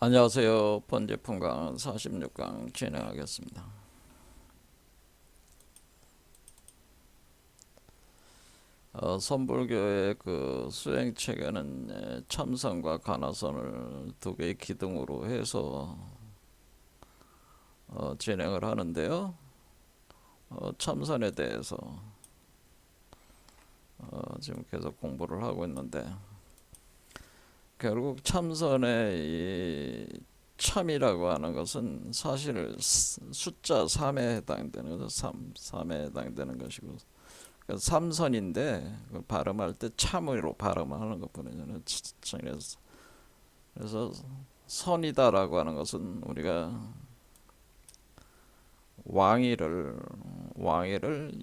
안녕하세요. 번제품 강은 46강 진행하겠습니다. 선불교의 그 수행 체계는 참선과 간화선을 두 개의 기둥으로 해서 진행을 하는데요. 참선에 대해서 지금 계속 공부를 하고 있는데, 결국 참선의 이 참이라고 하는 것은 사실 숫자 3에 해당되는 것은 3에 해당되는 것이고, 삼선인데 그 발음할 때 참으로 발음하는 것뿐이잖아요. 그래서 선이다라고 하는 것은 우리가 왕위를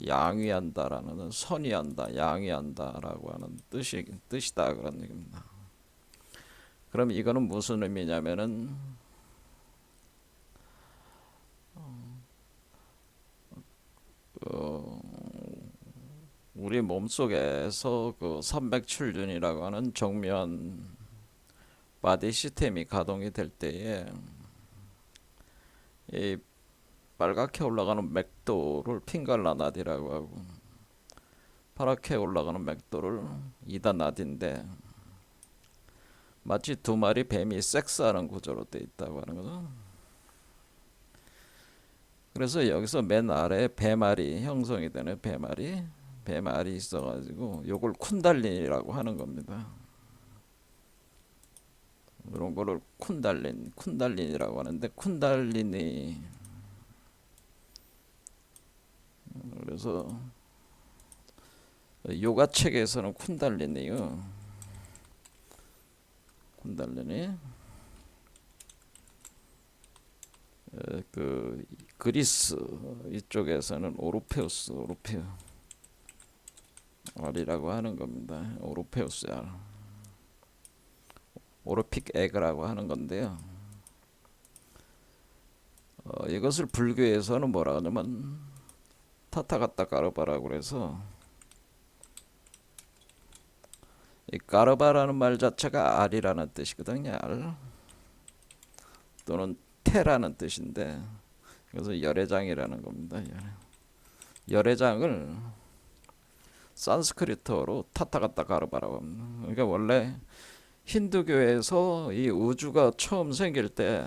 양위한다라는, 선위한다, 양위한다라고 하는 뜻이다, 그런 얘기입니다. 그럼 이거는 무슨 의미냐면은 어, 우리 몸속에서 그 삼백출륜이라고 하는 정묘한 바디 시스템이 가동이 될 때에 이 빨갛게 올라가는 맥도를 핑갈라나디라고 하고, 파랗게 올라가는 맥도를 이다나디인데, 마치 두 마리 뱀이 섹스하는 구조로 되어 있다고 하는 거죠. 그래서 여기서 맨 아래에 배말이 형성이 되는, 배말이 있어가지고 요걸 쿤달린이라고 하는 겁니다. 이런 거를 쿤달린이라고 하는데, 쿤달린이, 그래서 요가 책에서는 쿤달린이 그 그리스 이쪽에서는 오르페우스 알이라고 하는 겁니다. 오르페우스 알, 오르픽 에그라고 하는 건데요. 이것을 불교에서는 뭐라 하냐면 타타가타 까르바라고 그래서, 이 까르바라는 말 자체가 알이라는 뜻이거든요. 알 또는 태라는 뜻인데, 그래서 열애장이라는 겁니다. 열애장을 산스크리트어로 타타가타 까르바라고 합니다. 그러니까 원래 힌두교에서 이 우주가 처음 생길 때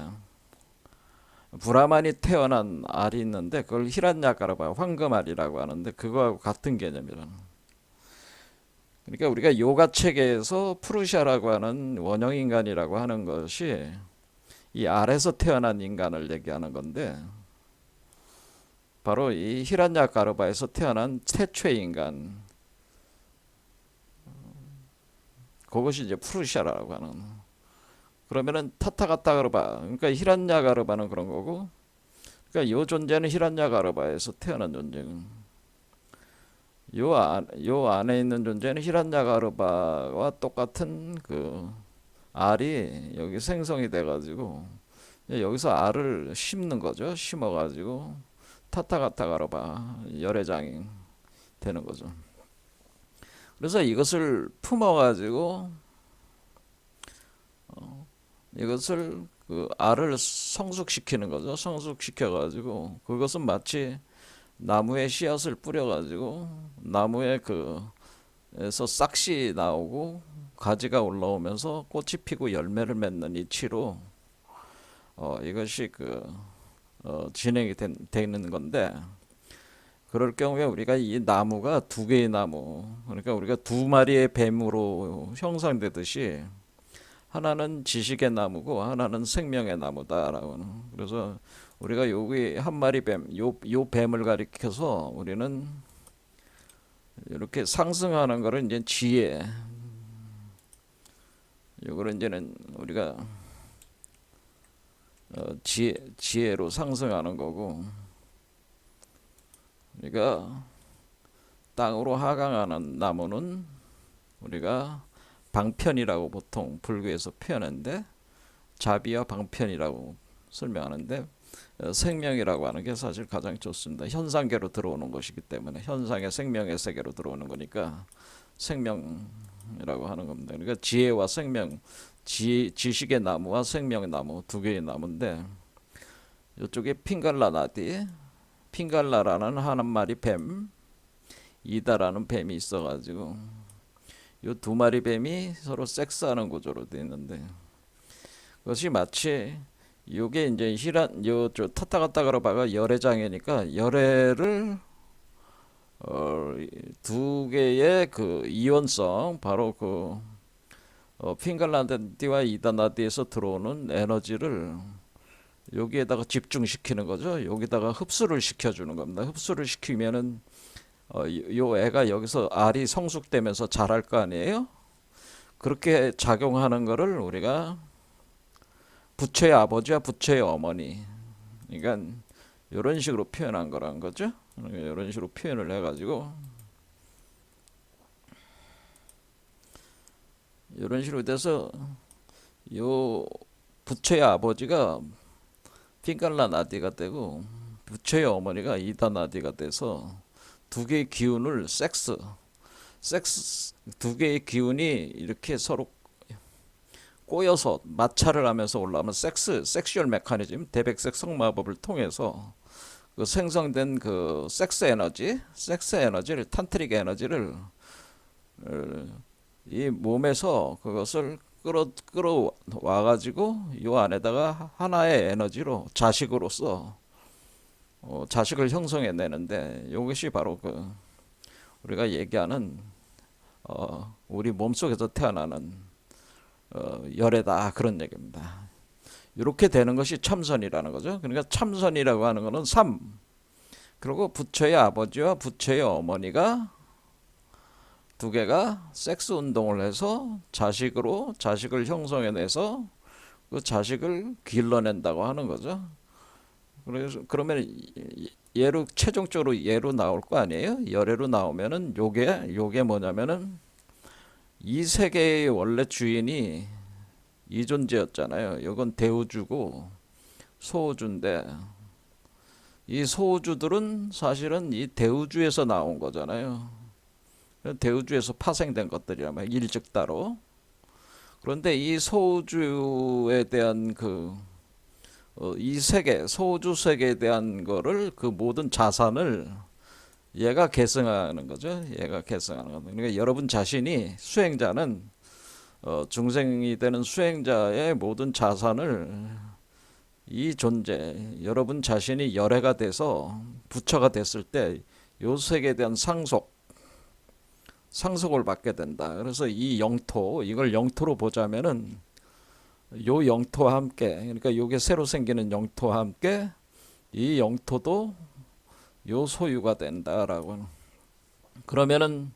브라만이 태어난 알이 있는데, 그걸 히란야가르바, 황금알이라고 하는데, 그거하고 같은 개념이라는. 그러니까 우리가 요가 체계에서 프루샤라고 하는 원형 인간이라고 하는 것이 이 알에서 태어난 인간을 얘기하는 건데, 바로 이 히란야가르바에서 태어난 태초의 인간, 그것이 이제 프루샤라고 하는. 그러면은 타타가타가르바, 그러니까 히란야가르바는 그런 거고, 그러니까 요 존재는 히란야가르바에서 태어난 존재고, 요 안에 있는 존재는 히란야가르바와 똑같은 그 알이 여기 생성이 돼가지고, 여기서 알을 심는 거죠. 심어가지고 타타가타가르바 열애장이 되는 거죠. 그래서 이것을 품어가지고 이것을 그 알을 성숙시키는 거죠. 성숙시켜가지고 그것은 마치 나무에 씨앗을 뿌려가지고 나무에 그에서 싹씨 나오고 가지가 올라오면서 꽃이 피고 열매를 맺는 이치로 이것이 진행이 되는 건데, 그럴 경우에 우리가 이 나무가 두 개의 나무, 그러니까 우리가 두 마리의 뱀으로 형성되듯이 하나는 지식의 나무고 하나는 생명의 나무다라고. 그래서 우리가 여기 한 마리 뱀, 요 뱀을 가리켜서 우리는 이렇게 상승하는 거를 이제 지혜, 요거를 이제는 우리가 지혜로 상승하는 거고, 우리가 땅으로 하강하는 나무는 우리가 방편이라고 보통 불교에서 표현하는데, 자비와 방편이라고 설명하는데, 생명이라고 하는 게 사실 가장 좋습니다. 현상계로 들어오는 것이기 때문에, 현상의 생명의 세계로 들어오는 거니까 생명이라고 하는 겁니다. 그러니까 지혜와 생명 지식의 나무와 생명의 나무 두 개의 나무인데 이쪽에 핑갈라 나디, 핑갈라라는 한 마리 뱀, 이다라는 뱀이 있어가지고 이 두 마리 뱀이 서로 섹스하는 구조로 되어 있는데 그것이 마치 요게 이제 히란 요저 타타가타가로바가 열애장애니까 열애를 두 개의 그 이원성 바로 그 핑갈라나디와 이다나디에서 들어오는 에너지를 여기에다가 집중시키는 거죠. 여기다가 흡수를 시켜주는 겁니다. 흡수를 시키면은 요 애가 여기서 알이 성숙되면서 자랄 거 아니에요? 그렇게 작용하는 거를 우리가 부처의 아버지와 부처의 어머니, 그러니까 이런 식으로 표현한 거란 거죠. 이런 식으로 표현을 해가지고 이런 식으로 돼서 요 부처의 아버지가 핑갈라 나디가 되고 부처의 어머니가 이다 나디가 돼서 두 개의 기운을 섹스 두 개의 기운이 이렇게 서로 꼬여서 마찰을 하면서 올라오면 섹슈얼 메커니즘 대백색 성마법을 통해서 그 생성된 그 섹스 에너지를 탄트릭 에너지를 이 몸에서 그것을 끌어와 가지고 요 안에다가 하나의 에너지로 자식으로서 자식을 형성해 내는데 이것이 바로 그 우리가 얘기하는 우리 몸속에서 태어나는 열애다 그런 얘기입니다. 이렇게 되는 것이 참선이라는 거죠. 그러니까 참선이라고 하는 것은 삶. 그리고 부처의 아버지와 부처의 어머니가 두 개가 섹스 운동을 해서 자식을 형성해내서 그 자식을 길러낸다고 하는 거죠. 그래서 그러면 예로 최종적으로 예로 나올 거 아니에요? 열애로 나오면은 요게 뭐냐면은 이 세계의 원래 주인이 이 존재였잖아요. 이건 대우주고 소우주인데 이 소우주들은 사실은 이 대우주에서 나온 거잖아요. 대우주에서 파생된 것들이라면 일즉다로. 그런데 이 소우주에 대한 이 세계, 소우주 세계에 대한 거를 그 모든 자산을 얘가 계승하는 거죠. 얘가 계승하는 거. 그러니까 여러분 자신이 수행자는 중생이 되는 수행자의 모든 자산을 이 존재, 여러분 자신이 열애가 돼서 부처가 됐을 때 요 세계에 대한 상속을 받게 된다. 그래서 이 영토, 이걸 영토로 보자면은 요 영토와 함께, 그러니까 요게 새로 생기는 영토와 함께 이 영토도 요 소유가 된다라고. 그러면은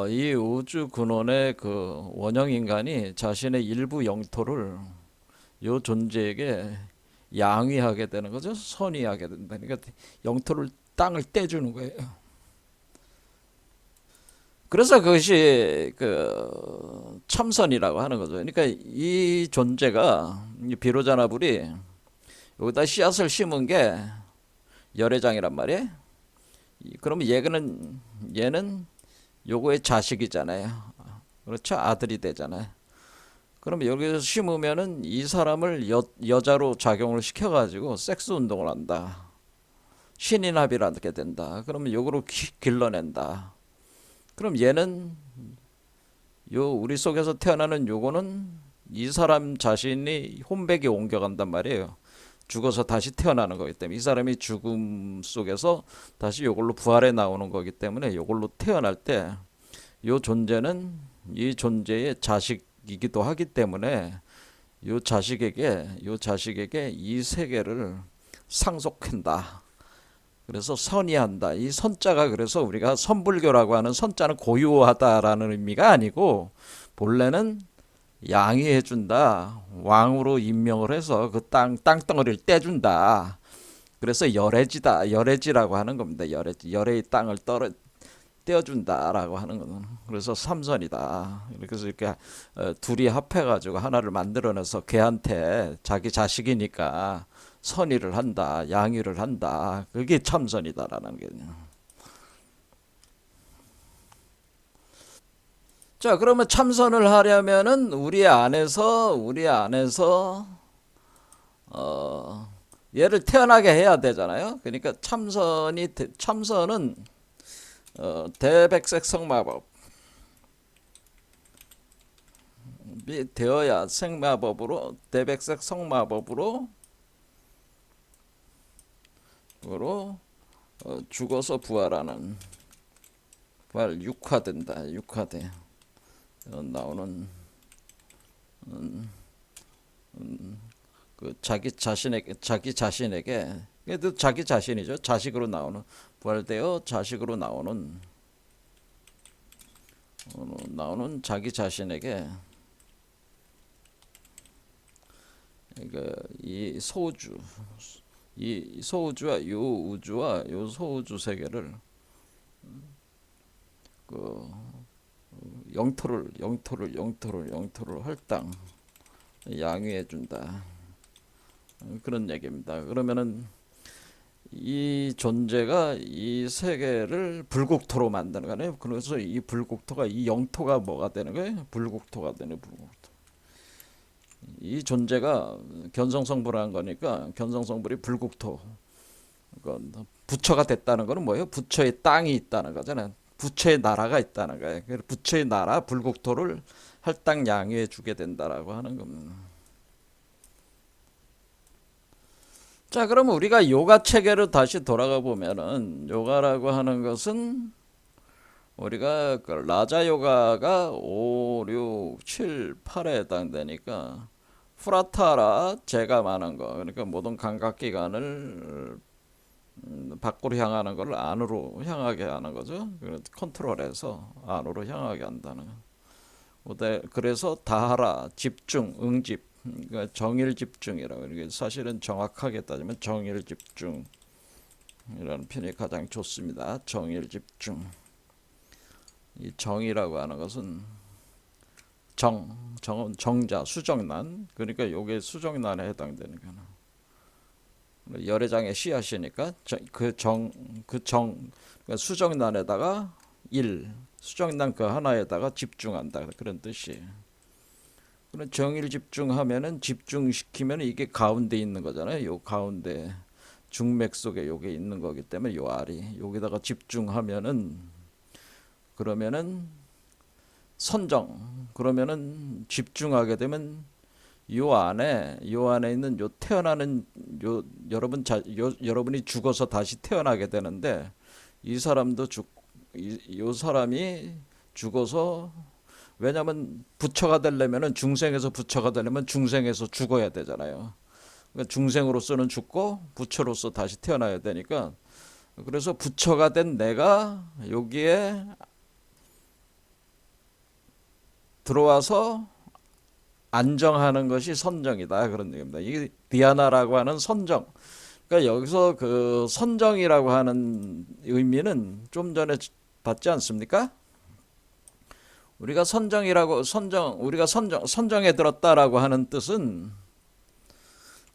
이 우주 근원의 그 원형 인간이 자신의 일부 영토를 요 존재에게 양위하게 되는 거죠. 선위하게 된다. 그러니까 영토를 땅을 떼주는 거예요. 그래서 그것이 그 참선이라고 하는 거죠. 그러니까 이 존재가 이 비로자나불이 여기다 씨앗을 심은 게 열애장이란 말이에요. 그러면 얘는 요거의 자식이잖아요. 그렇죠? 아들이 되잖아요. 그럼 여기서 심으면은 이 사람을 여자로 작용을 시켜가지고 섹스 운동을 한다. 신인합의를 하게 된다. 그러면 요거로 길러낸다. 그럼 얘는 우리 속에서 태어나는 요거는 이 사람 자신이 혼백에 옮겨간단 말이에요. 죽어서 다시 태어나는 거기 때문에 이 사람이 죽음 속에서 다시 요걸로 부활해 나오는 거기 때문에 요걸로 태어날 때 요 존재는 이 존재의 자식이기도 하기 때문에 요 자식에게 이 세계를 상속한다. 그래서 선의한다. 이 선자가 그래서 우리가 선불교라고 하는 선자는 고유하다라는 의미가 아니고 본래는 양위해준다. 왕으로 임명을 해서 그 땅덩어리를 떼준다. 그래서 열애지라고 하는 겁니다. 열애의 땅을 떼어준다라고 하는 거는. 그래서 삼선이다. 그래서 이렇게 둘이 합해가지고 하나를 만들어내서 걔한테 자기 자식이니까 선의를 한다, 양위를 한다. 그게 참선이다라는 거예요. 자, 그러면 참선을 하려면은 우리 안에서 얘를 태어나게 해야 되잖아요. 그러니까 참선은 대백색 성마법이 되어야 생마법으로 대백색 성마법으로 죽어서 부활하는 부활 육화된다. 육화돼 나오는 그 자기 자신에게 그래도 자기 자신이죠. 자식으로 나오는 부활되어 자식으로 나오는 자기 자신에게 이 소우주와 요 우주와 요 소우주 세계를 그 영토를 헐당 양위해 준다. 그런 얘기입니다. 그러면은 이 존재가 이 세계를 불국토로 만드는 거네요. 그래서 이 불국토가 이 영토가 뭐가 되는 거예요? 불국토가 되는 불국토. 이 존재가 견성성불한 거니까 견성성불이 불국토. 부처가 됐다는 거는 뭐예요? 부처의 땅이 있다는 거잖아요. 부처의 나라가 있다는 거예요. 부처의 나라 불국토를 할당 양해해 주게 된다라고 하는 겁니다. 자, 그럼 우리가 요가 체계로 다시 돌아가 보면은 요가라고 하는 것은 우리가 그 라자 요가가 5, 6, 7, 8에 해당되니까 프라타라 제가 많은 거 그러니까 모든 감각기관을 밖으로 향하는 걸 안으로 향하게 하는 거죠. 컨트롤해서 안으로 향하게 한다는 거. 그래서 다하라 집중 응집 그러니까 정일 집중이라고 이게 사실은 정확하게 따지면 정일 집중이라는 표현이 가장 좋습니다. 정일 집중. 이 정이라고 하는 것은 정은 정자 수정란 그러니까 요게 수정란에 해당되는 거는 열애장의 씨앗이니까 그러니까 수정란에다가 수정란 그 하나에다가 집중한다 그런 뜻이에요. 그럼 정일 집중하면은 집중시키면 이게 가운데 있는 거잖아요. 요 가운데 중맥 속에 요게 있는 거기 때문에 요 알이 여기다가 집중하면은 그러면은 그러면은 집중하게 되면 요 안에 있는 요 태어나는 여러분이 죽어서 다시 태어나게 되는데 이 사람이 죽어서 왜냐면 부처가 되려면은 중생에서 부처가 되려면 중생에서 죽어야 되잖아요. 그러니까 중생으로서는 죽고 부처로서 다시 태어나야 되니까 그래서 부처가 된 내가 여기에 들어와서 안정하는 것이 선정이다 그런 얘기입니다. 이 디아나라고 하는 선정. 그러니까 여기서 그 선정이라고 하는 의미는 좀 전에 봤지 않습니까? 우리가 선정에 들었다라고 하는 뜻은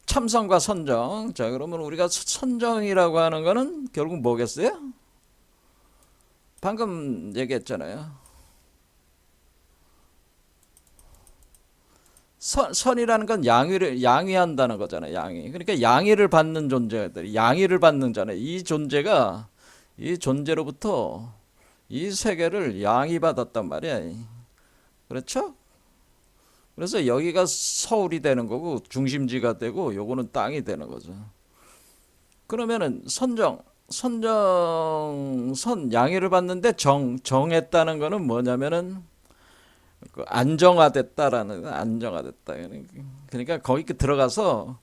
참선과 선정. 자, 그러면 우리가 선정이라고 하는 거는 결국 뭐겠어요? 방금 얘기했잖아요. 선이라는 건 양위한다는 거잖아요. 양위. 그러니까 양위를 받는 존재들이 양위를 받는 자네. 이 존재로부터 이 세계를 양위받았단 말이야. 그렇죠? 그래서 여기가 서울이 되는 거고 중심지가 되고 요거는 땅이 되는 거죠. 그러면은 양해를 받는데 정했다는 거는 뭐냐면은 안정화됐다. 그러니까 거기 들어가서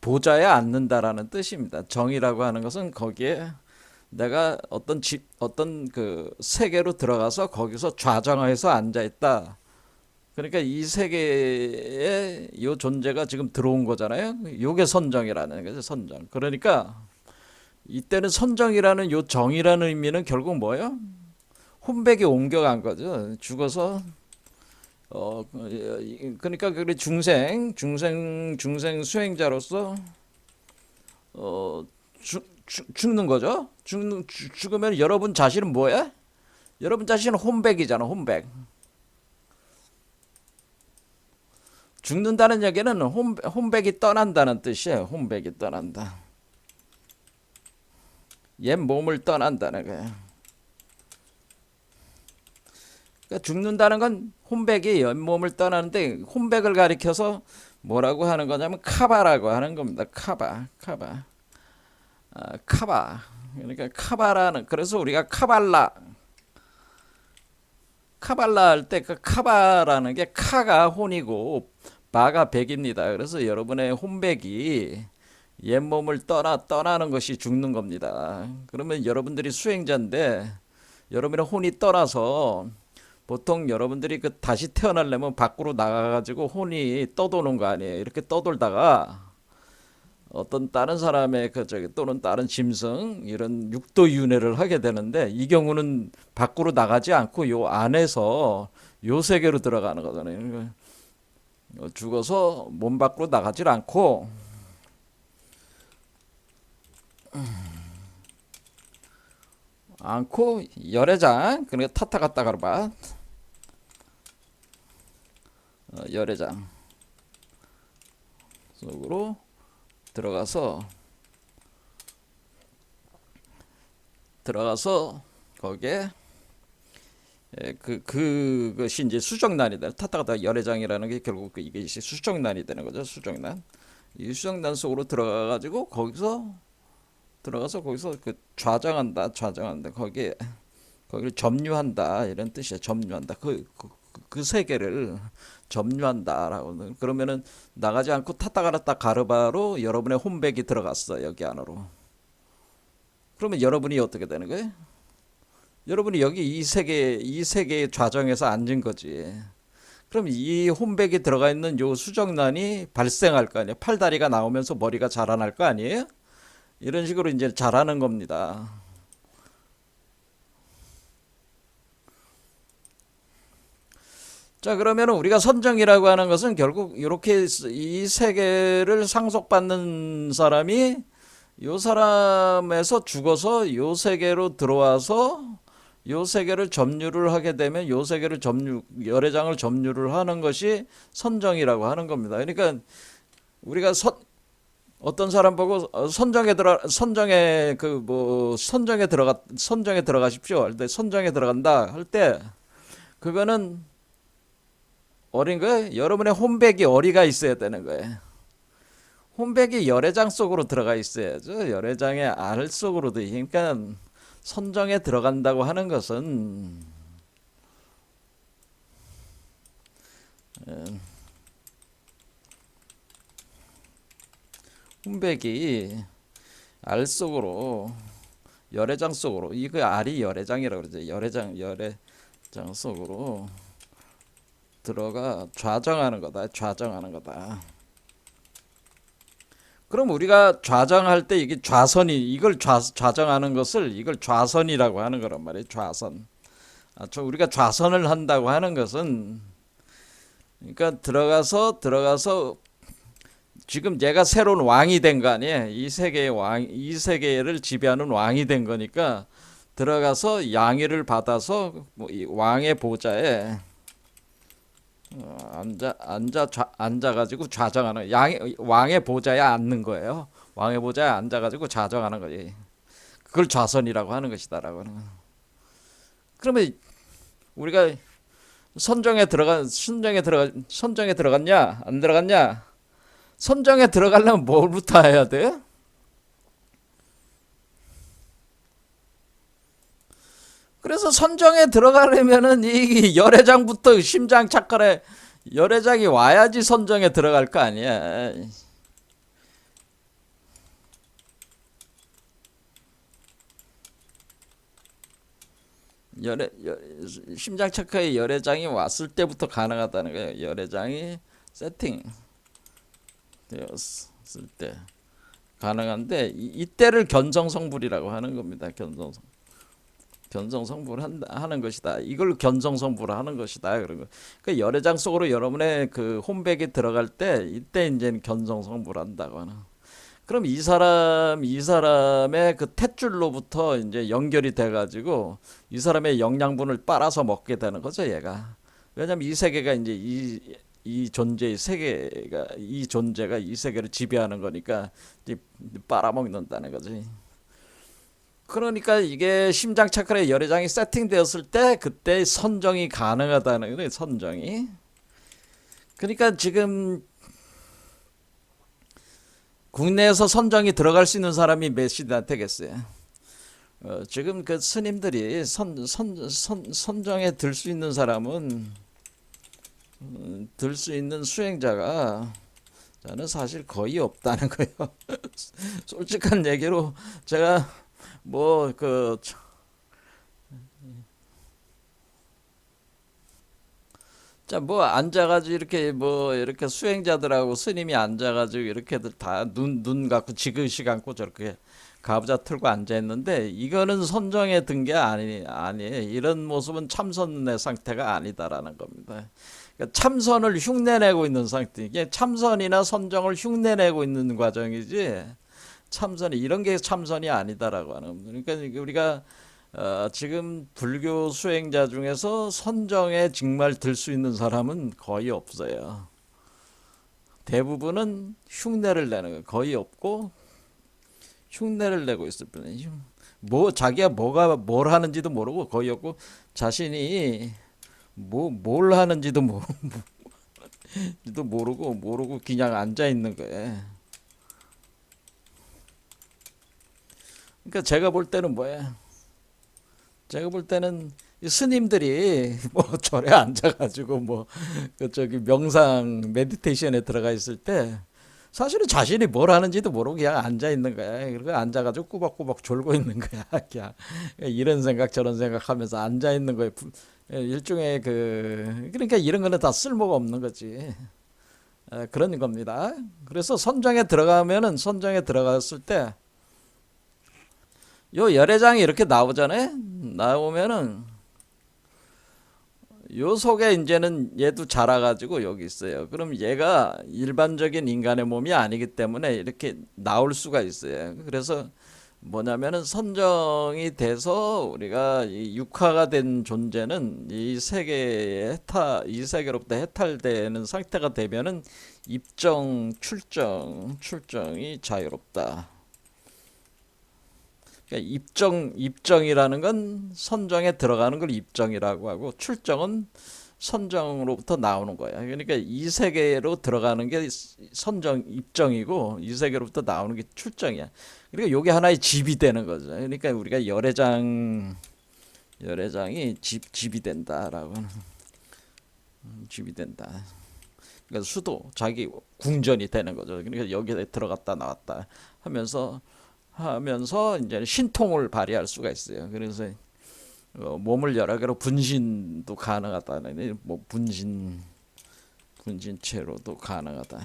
보좌에 앉는다라는 뜻입니다. 정이라고 하는 것은 거기에 내가 어떤 그 세계로 들어가서 거기서 좌정해서 앉아 있다. 그러니까 이 세계에 이 존재가 지금 들어온 거잖아요. 요게 선정이라는 거죠. 선정. 그러니까 이때는 선정이라는 요 정이라는 의미는 결국 뭐예요? 혼백이 옮겨간 거죠. 죽어서 그러니까 그 중생 수행자로서 죽는 거죠. 죽으면 여러분 자신은 뭐야? 여러분 자신은 혼백이잖아. 혼백. 죽는다는 얘기는 혼백이 떠난다는 뜻이에요. 혼백이 떠난다. 옛 몸을 떠난다는 거예요. 그러니까 죽는다는 건 혼백이 옛 몸을 떠나는데, 혼백을 가리켜서 뭐라고 하는 거냐면 카바라고 하는 겁니다. 카바. 카바. 그러니까 카바라는, 그래서 우리가 카발라 할 때 그 카바라는 게 카가 혼이고 바가 백입니다. 그래서 여러분의 혼백이 옛 몸을 떠나는 것이 죽는 겁니다. 그러면 여러분들이 수행자인데 여러분의 혼이 떠나서, 보통 여러분들이 그 다시 태어나려면 밖으로 나가가지고 혼이 떠도는 거 아니에요. 이렇게 떠돌다가 어떤 다른 사람의 그 저기 또는 다른 짐승 이런 육도 윤회를 하게 되는데, 이 경우는 밖으로 나가지 않고 요 안에서 요 세계로 들어가는 거잖아요. 죽어서 몸 밖으로 나가질 않고 열애장, 그러니까 타타가타 가르바, 열애장 속으로 들어가서 거기에 그것이 이제 수정란이다. 타타가타 열애장이라는 게 결국 이게 수정란이 되는 거죠. 수정란. 이 수정란 속으로 들어가서 거기서 그 좌정한다. 거기를 점유한다 이런 뜻이야. 점유한다. 그 세계를 점유한다라고. 그러면은 나가지 않고 타타가라타 가르바로 여러분의 혼백이 들어갔어, 여기 안으로. 그러면 여러분이 어떻게 되는 거예요? 여러분이 여기 이 세계의 좌정에서 앉은 거지. 그럼 이 혼백이 들어가 있는 요 수정란이 발생할 거 아니에요. 팔다리가 나오면서 머리가 자라날 거 아니에요. 이런 식으로 이제 자라는 겁니다. 자, 그러면 우리가 선정이라고 하는 것은 결국 이렇게 이 세계를 상속받는 사람이 요 사람에서 죽어서 요 세계로 들어와서 요 세계를 점유를 하게 되면 요 세계를 열애장을 점유를 하는 것이 선정이라고 하는 겁니다. 그러니까 우리가 어떤 사람 보고 선정에 들어가십시오 할 때, 선정에 들어간다 할 때, 그거는 어린 거예요. 여러분의 혼백이 어리가 있어야 되는 거예요. 혼백이 열애장 속으로 들어가 있어야죠. 열애장의 알 속으로도. 그러니까 선정에 들어간다고 하는 것은 혼백이 알 속으로, 열애장 속으로, 이거 알이 열애장이라고 그러죠. 열애장 속으로 들어가 좌정하는 거다. 그럼 우리가 좌정할 때 이게 이걸 좌정하는 것을 이걸 좌선이라고 하는 거란 말이에요. 좌선. 우리가 좌선을 한다고 하는 것은, 그러니까 들어가서 지금 얘가 새로운 왕이 된 거 아니에요. 이 세계를 지배하는 왕이 된 거니까 들어가서 양해를 받아서 이 왕의 보좌에 앉아가지고 좌정하는, 왕의 보좌에 앉는 거예요. 왕의 보좌에 앉아가지고 좌정하는 거지. 그걸 좌선이라고 하는 것이다라고 하는 거. 그러면 우리가 선정에 들어갔냐 안 들어갔냐? 선정에 들어가려면 뭘부터 해야 돼? 그래서 선정에 들어가려면은 이 열애장부터, 심장 착각에 열애장이 와야지 선정에 들어갈 거 아니야. 심장 착각에 열애장이 왔을 때부터 가능하다는 거예요. 열애장이 세팅 되었을 때 가능한데, 이때를 견성성불이라고 하는 겁니다. 견성성불 하는 것이다. 이걸 견성성불 하는 것이다. 그런 거. 그러니까 열애장 속으로 여러분의 그 혼백이 들어갈 때, 이때 이제 견성성불 한다고 하는. 그럼 이 사람의 그 탯줄로부터 이제 연결이 돼가지고 이 사람의 영양분을 빨아서 먹게 되는 거죠, 얘가. 왜냐면 이 세계가 이제 이 존재의 세계가 이 존재가 이 세계를 지배하는 거니까 이제 빨아먹는다는 거지. 그러니까 이게 심장 차크라의 열애장이 세팅되었을 때 그때 선정이 가능하다는 거예요. 선정이. 그러니까 지금 국내에서 선정이 들어갈 수 있는 사람이 몇이나 되겠어요. 지금 그 스님들이 선정에 들 수 있는 사람은 들 수 있는 수행자가 저는 사실 거의 없다는 거예요. 솔직한 얘기로 제가 뭐그 자, 뭐 앉아가지고 이렇게 뭐 이렇게 수행자들하고 스님이 앉아가지고 이렇게들 다 눈 갖고 지그시 감고 저렇게 가부좌 틀고 앉아 있는데 이거는 선정에 든 게 아니에요. 이런 모습은 참선의 상태가 아니다라는 겁니다. 그러니까 참선을 흉내내고 있는 상태. 이게 참선이나 선정을 흉내내고 있는 과정이지. 참선이 이런 게 참선이 아니다라고 하는 겁니다. 그러니까 우리가 지금 불교 수행자 중에서 선정에 정말 들 수 있는 사람은 거의 없어요. 대부분은 흉내를 내는 거 거의 없고 흉내를 내고 있을 뿐이죠. 뭐 자기가 뭐가 뭘 하는지도 모르고 거의 없고 자신이 뭘 하는지도 모르고 그냥 앉아 있는 거예요. 그러니까 제가 볼 때는 뭐야? 제가 볼 때는 이 스님들이 뭐 절에 앉아가지고 뭐 그 저기 명상 메디테이션에 들어가 있을 때 사실은 자신이 뭘 하는지도 모르고 그냥 앉아 있는 거야. 그리고 앉아가지고 꾸벅꾸벅 졸고 있는 거야. 그냥 이런 생각 저런 생각하면서 앉아 있는 거에 일종의 그 그러니까 이런 거는 다 쓸모가 없는 거지. 그런 겁니다. 그래서 선정에 들어갔을 때 요 열애장이 이렇게 나오잖아요. 나오면은 요 속에 이제는 얘도 자라가지고 여기 있어요. 그럼 얘가 일반적인 인간의 몸이 아니기 때문에 이렇게 나올 수가 있어요. 그래서 뭐냐면은 선정이 돼서 우리가 이 육화가 된 존재는 이 세계로부터 해탈되는 상태가 되면은 출정이 자유롭다. 그러니까 입정이라는 건 선정에 들어가는 걸 입정이라고 하고 출정은 선정으로부터 나오는 거야. 그러니까 이 세계로 들어가는 게 입정이고 이 세계로부터 나오는 게 출정이야. 그러니까 요게 하나의 집이 되는 거죠. 그러니까 우리가 열애장이 집이 된다라고 집이 된다. 그러니까 자기 궁전이 되는 거죠. 그러니까 여기에 들어갔다 나왔다 하면서 이제 신통을 발휘할 수가 있어요. 그래서 몸을 여러 개로 분신도 가능하다는 뭐 분신체로도 가능하다.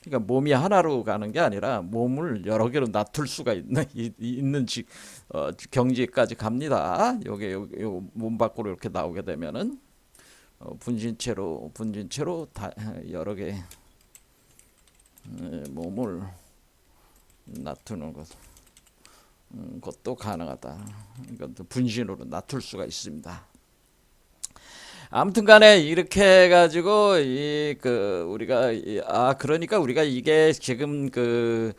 그러니까 몸이 하나로 가는 게 아니라 몸을 여러 개로 나툴 수가 있는 경지까지 갑니다. 요몸 밖으로 이렇게 나오게 되면은 분신체로 다 여러 개 몸을 나투는 것도 가능하다. 이것도 분신으로 나툴 수가 있습니다. 아무튼간에 이렇게 해가지고 그러니까 우리가 이게 지금 그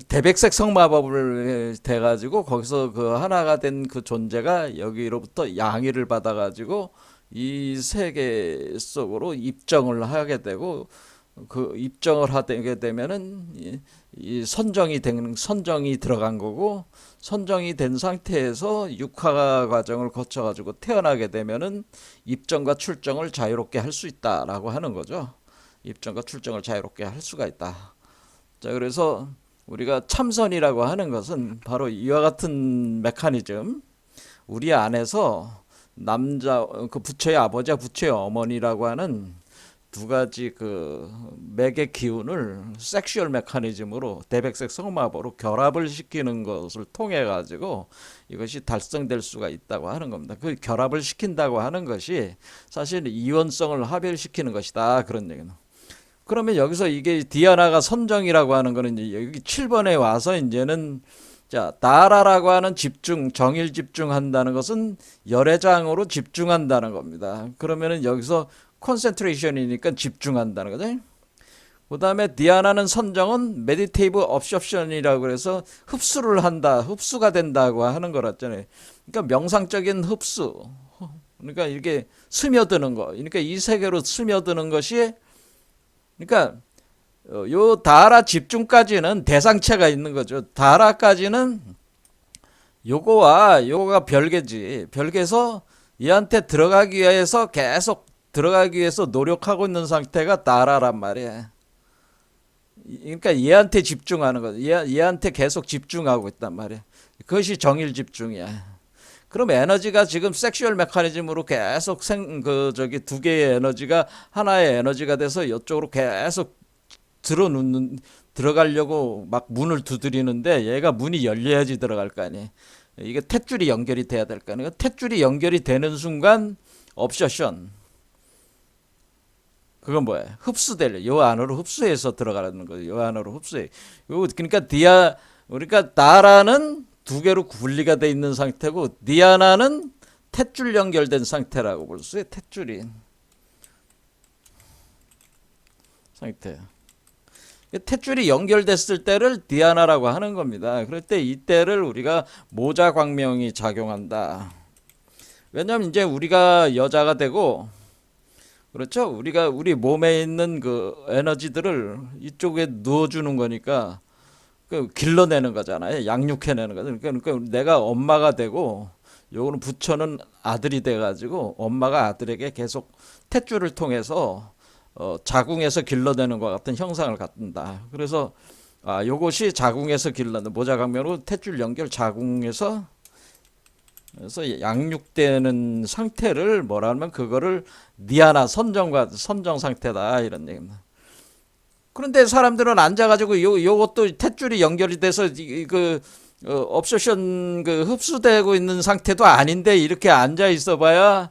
대백색 성마법을 돼가지고 거기서 그 하나가 된 그 존재가 여기로부터 양의를 받아가지고 이 세계 속으로 입정을 하게 되고 그 입정을 하게 되면은 이 선정이 들어간 거고 선정이 된 상태에서 육화 과정을 거쳐가지고 태어나게 되면은 입정과 출정을 자유롭게 할 수 있다라고 하는 거죠. 입정과 출정을 자유롭게 할 수가 있다. 자, 그래서 우리가 참선이라고 하는 것은 바로 이와 같은 메커니즘, 우리 안에서 그 부처의 아버지와 부처의 어머니라고 하는 두 가지 그 맥의 기운을 섹슈얼 메커니즘으로 대백색 성마법으로 결합을 시키는 것을 통해 가지고 이것이 달성될 수가 있다고 하는 겁니다. 그 결합을 시킨다고 하는 것이 사실 이원성을 하별시키는 것이다, 그런 얘기는. 그러면 여기서 이게 디아나가 선정이라고 하는 거는 이제 여기 7번에 와서 이제는 자, 다라라고 하는 정일 집중한다는 것은 열애장으로 집중한다는 겁니다. 그러면은 여기서 concentration이니까 집중한다는 거죠. 그 다음에 디아나는 선정은 meditative absorption이라고 그래서 흡수를 한다, 흡수가 된다고 하는 거랬잖아요. 그러니까 명상적인 흡수. 그러니까 이게 스며드는 거. 그러니까 이 세계로 스며드는 것이, 그러니까 요 다라 집중까지는 대상체가 있는 거죠. 다라까지는 요거가 별개지. 별개서 얘한테 들어가기 위해서 계속 들어가기 위해서 노력하고 있는 상태가 다라란 말이야. 그러니까 얘한테 집중하는 거죠. 얘한테 계속 집중하고 있단 말이야. 그것이 정일 집중이야. 그럼 에너지가 지금 섹슈얼 메커니즘으로 계속 두 개의 에너지가 하나의 에너지가 돼서 이쪽으로 계속 들어가려고 막 문을 두드리는데 얘가 문이 열려야지 들어갈 거 아니에요. 이게 탯줄이 연결이 돼야 될 거 아니에요. 탯줄이 연결이 되는 순간 옵셔션. 그건 뭐예요? 흡수될, 요 안으로 흡수해서 들어가는 거예요. 요 안으로 흡수해. 그러니까 우리가 다라는 두 개로 분리가 돼 있는 상태고, 디아나는 탯줄 연결된 상태라고 볼 수 있어요. 탯줄이 상태. 탯줄이 연결됐을 때를 디아나라고 하는 겁니다. 그럴 때 이때를 우리가 모자광명이 작용한다. 왜냐하면 이제 우리가 여자가 되고, 그렇죠? 우리가 우리 몸에 있는 그 에너지들을 이쪽에 넣어주는 거니까 길러내는 거잖아요. 양육해내는 거죠. 그러니까 내가 엄마가 되고 요거는 부처는 아들이 돼가지고 엄마가 아들에게 계속 탯줄을 통해서 자궁에서 길러내는 것 같은 형상을 갖는다. 그래서 요것이 자궁에서 길러내는 모자광명으로 탯줄 연결 자궁에서 그래서 양육되는 상태를 뭐라 하면 그거를 니아나 선정 상태다 이런 얘기입니다. 그런데 사람들은 앉아가지고 요것도 탯줄이 연결이 돼서 옵셔션 흡수되고 있는 상태도 아닌데 이렇게 앉아 있어봐야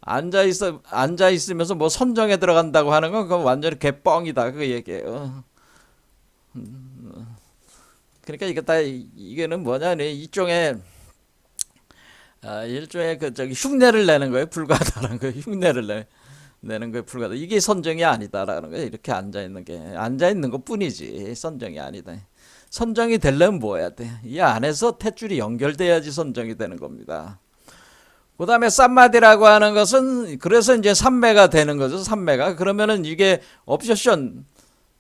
앉아 있으면서 뭐 선정에 들어간다고 하는 건 그건 완전히 개뻥이다 그 얘기예요. 그러니까 이게는 뭐냐니 일종의 흉내를 내는 거에 불과하다는 거예요. 흉내를 내는 거에 불과하다. 이게 선정이 아니다라는 거예요. 이렇게 앉아 있는 것 뿐이지 선정이 아니다. 선정이 되려면 뭐 해야 돼? 이 안에서 탯줄이 연결돼야지 선정이 되는 겁니다. 그 다음에 쌈마디라고 하는 것은 그래서 이제 삼매가 되는 거죠. 삼매가 그러면은 이게 옵셔션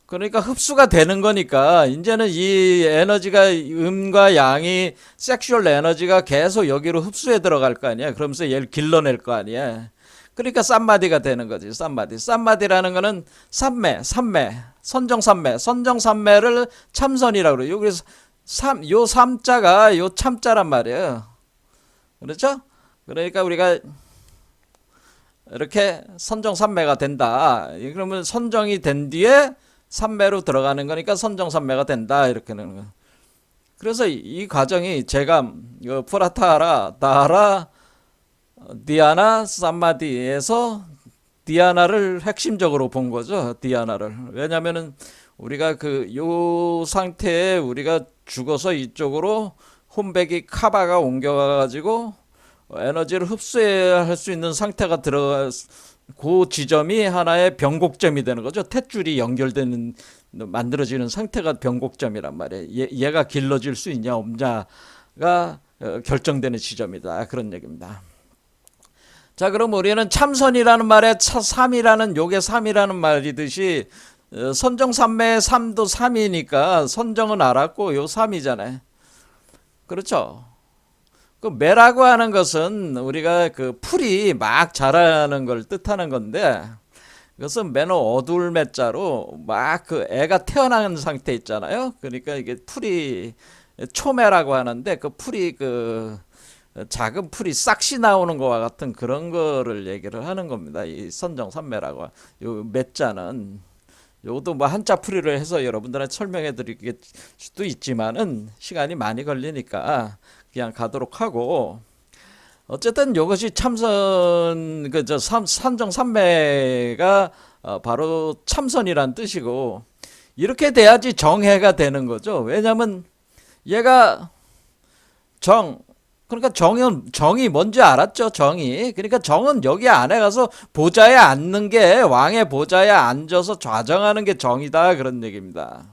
그러니까 흡수가 되는 거니까 이제는 이 에너지가 음과 양이 섹슈얼 에너지가 계속 여기로 흡수해 들어갈 거 아니야. 그러면서 얘를 길러낼 거 아니야. 그러니까 쌈마디가 되는 거지. 쌈마디라는 거는 삼매, 선정 삼매를 참선이라고 그래요. 그래서 요 삼자가 요 참자란 말이에요. 그렇죠? 그러니까 우리가 이렇게 선정 삼매가 된다. 그러면 선정이 된 뒤에 삼매로 들어가는 거니까 선정 삼매가 된다 이렇게 되는 거예요. 그래서 이 과정이 제가 프라타하라, 다하라, 디아나, 삼마디에서 디아나를 핵심적으로 본 거죠. 디아나를. 왜냐면은 우리가 요 상태에 우리가 죽어서 이쪽으로 혼백이 카바가 옮겨가가지고 에너지를 흡수해야 할 수 있는 상태가 들어가 그 지점이 하나의 변곡점이 되는 거죠. 탯줄이 연결되는 만들어지는 상태가 변곡점이란 말이에요. 얘가 길러질 수 있냐 없냐가 결정되는 지점이다. 그런 얘기입니다. 자, 그럼 우리는 참선이라는 말에 삼이라는 요게 삼이라는 말이듯이 선정 삼매의 삼도 삼이니까 선정은 알았고 요 삼이잖아요. 그렇죠? 그 매라고 하는 것은 우리가 풀이 막 자라는 걸 뜻하는 건데 그것은 매는 어두울 매자로 막 애가 태어나는 상태 있잖아요. 그러니까 이게 풀이 초매라고 하는데 그 풀이 작은 풀이 싹시 나오는 것과 같은 그런 거를 얘기를 하는 겁니다. 이 선정삼매라고 요 매자는 요것도 뭐 한자 풀이를 해서 여러분들한테 설명해 드릴 수도 있지만은 시간이 많이 걸리니까 그냥 가도록 하고 어쨌든 이것이 참선 선정 삼매가 바로 참선이란 뜻이고 이렇게 돼야지 정해가 되는 거죠. 왜냐하면 얘가 그러니까 정이 뭔지 알았죠, 정이. 그러니까 정은 여기 안에 가서 보좌에 앉는 게, 왕의 보좌에 앉아서 좌정하는 게 정이다, 그런 얘기입니다.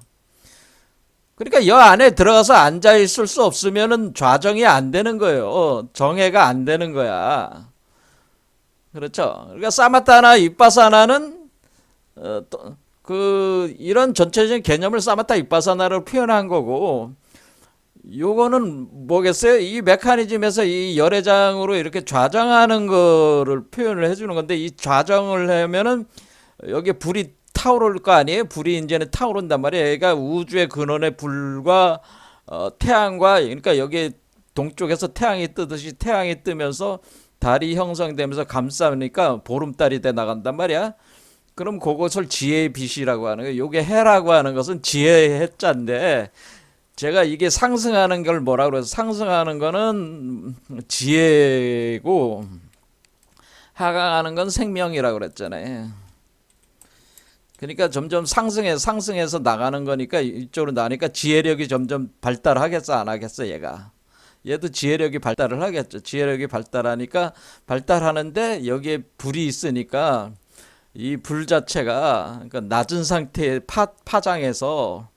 그러니까 이 안에 들어가서 앉아 있을 수 없으면은 좌정이 안 되는 거예요. 정해가 안 되는 거야. 그렇죠. 그러니까 사마타나 윗바사나는 이런 전체적인 개념을 사마타 윗바사나로 표현한 거고, 요거는 뭐겠어요? 이 메커니즘에서 이 열애장으로 이렇게 좌정하는 거를 표현을 해주는 건데, 이 좌정을 하면은 여기 불이 타오를 거 아니에요? 불이 이제는 타오른단 말이에요. 얘가 우주의 근원의 불과 태양과, 그러니까 여기 동쪽에서 태양이 뜨듯이 태양이 뜨면서 달이 형성되면서 감싸니까 보름달이 돼 나간단 말이야. 그럼 그것을 지혜의 빛이라고 하는 거예요. 요게 해라고 하는 것은 지혜의 해자인데, 제가 이게 상승하는 걸 뭐라 그래서, 상승하는 거는 지혜고 하강하는 건 생명이라고 그랬잖아요. 그러니까 점점 상승해서 나가는 거니까, 이쪽으로 나니까 지혜력이 점점 발달하겠어 안 하겠어 얘가. 얘도 지혜력이 발달을 하겠죠. 지혜력이 발달하니까, 발달하는데 여기에 불이 있으니까 이 불 자체가, 그러니까 낮은 상태의 파장에서,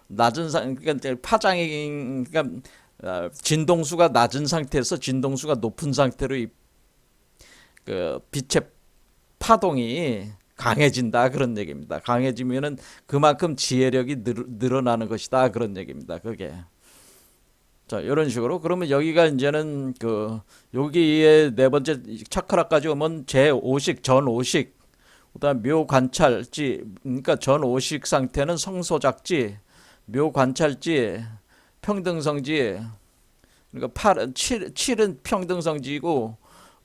그러니까 파장이, 그러니까 진동수가 낮은 상태에서 진동수가 높은 상태로 그 빛의 파동이 강해진다, 그런 얘기입니다. 강해지면은 그만큼 지혜력이 늘어나는 것이다, 그런 얘기입니다. 그게. 자, 이런 식으로. 그러면 여기가 이제는 여기에 네 번째 차크라까지 오면 제5식, 전5식, 그다음 묘관찰지, 그러니까 전5식 상태는 성소작지, 묘관찰지, 평등성지. 그러니까 7은 평등성지이고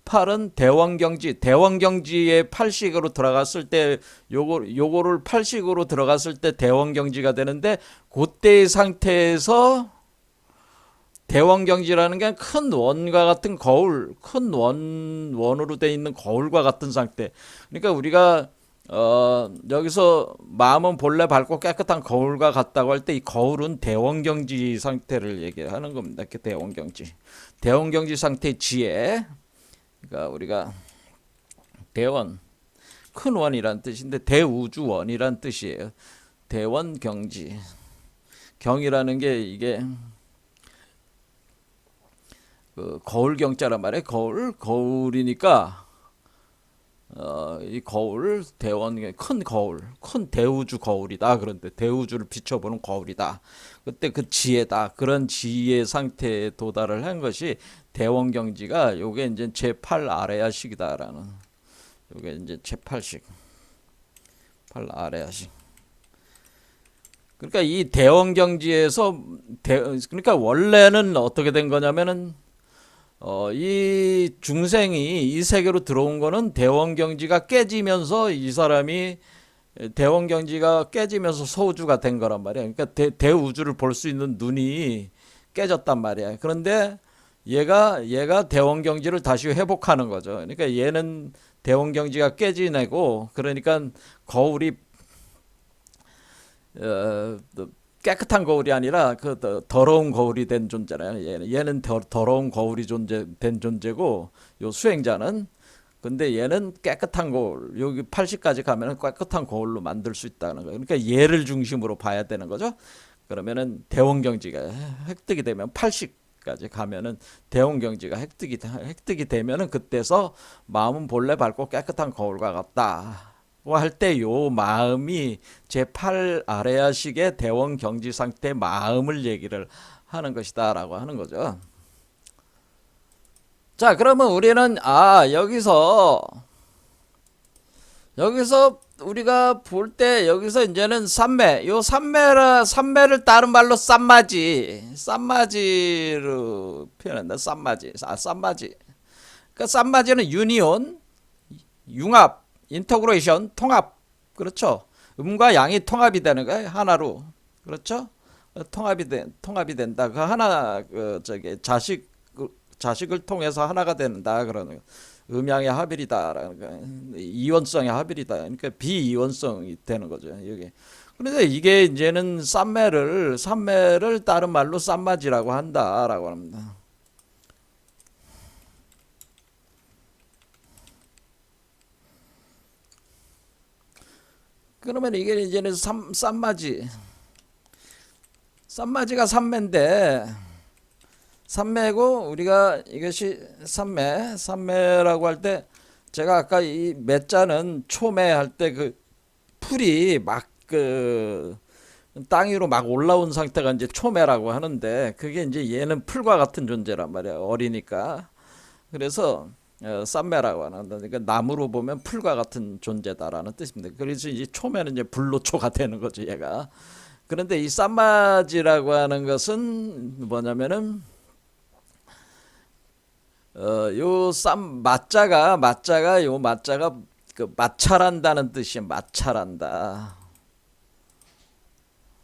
8은 대원경지. 대원경지의 8식으로 들어갔을 때, 요거를 8식으로 들어갔을 때 대원경지가 되는데, 그때의 상태에서 대원경지라는 게 큰 원과 같은 거울, 큰 원으로 돼 있는 거울과 같은 상태. 그러니까 우리가 여기서 마음은 본래 밝고 깨끗한 거울과 같다고 할 때, 이 거울은 대원경지 상태를 얘기하는 겁니다. 그 대원경지 상태의 지혜. 그러니까 우리가 대원, 큰 원이란 뜻인데 대우주원이란 뜻이에요. 대원경지. 경이라는 게 이게 거울경자란 말이에요. 거울이니까 이 거울, 대원, 큰 거울, 큰 대우주 거울이다. 그런데 대우주를 비춰보는 거울이다. 그때 그 지혜다. 그런 지혜 상태에 도달을 한 것이 대원경지가, 요게 이제 제8 아레아식이다라는, 요게 이제 제8식, 8 아레아식. 그러니까 이 대원경지에서 그러니까 원래는 어떻게 된 거냐면은, 이 중생이 이 세계로 들어온 거는 대원경지가 깨지면서, 이 사람이 대원경지가 깨지면서 소우주가 된 거란 말이야. 그러니까 대우주를 볼 수 있는 눈이 깨졌단 말이야. 그런데 얘가 대원경지를 다시 회복하는 거죠. 그러니까 얘는 대원경지가 깨지내고, 그러니까 거울이 깨끗한 거울이 아니라 더러운 거울이 된 존재잖아요. 얘는 더러운 거울이 된 존재고, 요 수행자는, 근데 얘는 깨끗한 거울, 여기 80까지 가면은 깨끗한 거울로 만들 수 있다는 거예요. 그러니까 얘를 중심으로 봐야 되는 거죠. 그러면은 대원경지가 획득이 되면, 80까지 가면은 대원경지가 획득이 되면은, 그때서 마음은 본래 밝고 깨끗한 거울과 같다 할 때, 요 마음이 제8 아레아식의 대원 경지 상태 마음을 얘기를 하는 것이다 라고 하는 거죠. 자, 그러면 우리는 여기서 우리가 볼 때, 여기서 이제는 삼매, 삼매를 다른 말로 쌈마지로 표현한다. 쌈마지. 그러니까 쌈마지는 유니온, 융합, 인터그레이션, 통합. 그렇죠. 음과 양이 통합이 되는 거예요. 하나로. 그렇죠. 통합이 된다. 그 하나, 자식을 통해서 하나가 된다. 그러는 거. 음양의 합일이다라는 거. 이원성의 합일이다. 그러니까 비이원성이 되는 거죠. 여기. 그런데 이게 이제는 삼매를 다른 말로 쌈마지라고 한다라고 합니다. 그러면 이게 이제는 쌈마지. 쌈마지가 삼매인데, 삼매고 우리가 이것이 삼매라고 할 때, 제가 아까 이 매자는 초매 할 때 그 풀이 막 그 땅 위로 막 올라온 상태가 이제 초매라고 하는데, 그게 이제 얘는 풀과 같은 존재란 말이야. 어리니까. 그래서 쌈매라고 하는, 그러니까 나무로 보면 풀과 같은 존재다라는 뜻입니다. 그래서 이제 초매는 이제 불로초가 되는 거죠, 얘가. 그런데 이 쌈마지라고 하는 것은 뭐냐면은 요쌈 맞자가 그 마찰한다는 뜻이에요. 마찰한다.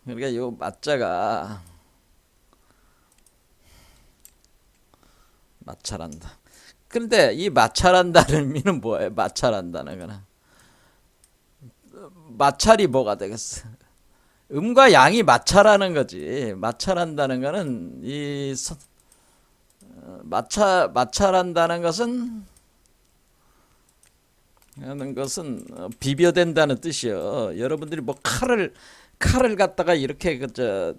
그러니까 요 맞자가 마찰한다. 근데 이 마찰한다는 의미는 뭐예요? 마찰한다는 거는 마찰이 뭐가 되겠어? 음과 양이 마찰하는 거지. 마찰한다는 거는 마찰한다는 것은 비벼댄다는 뜻이요. 여러분들이 뭐 칼을 갖다가 이렇게 그저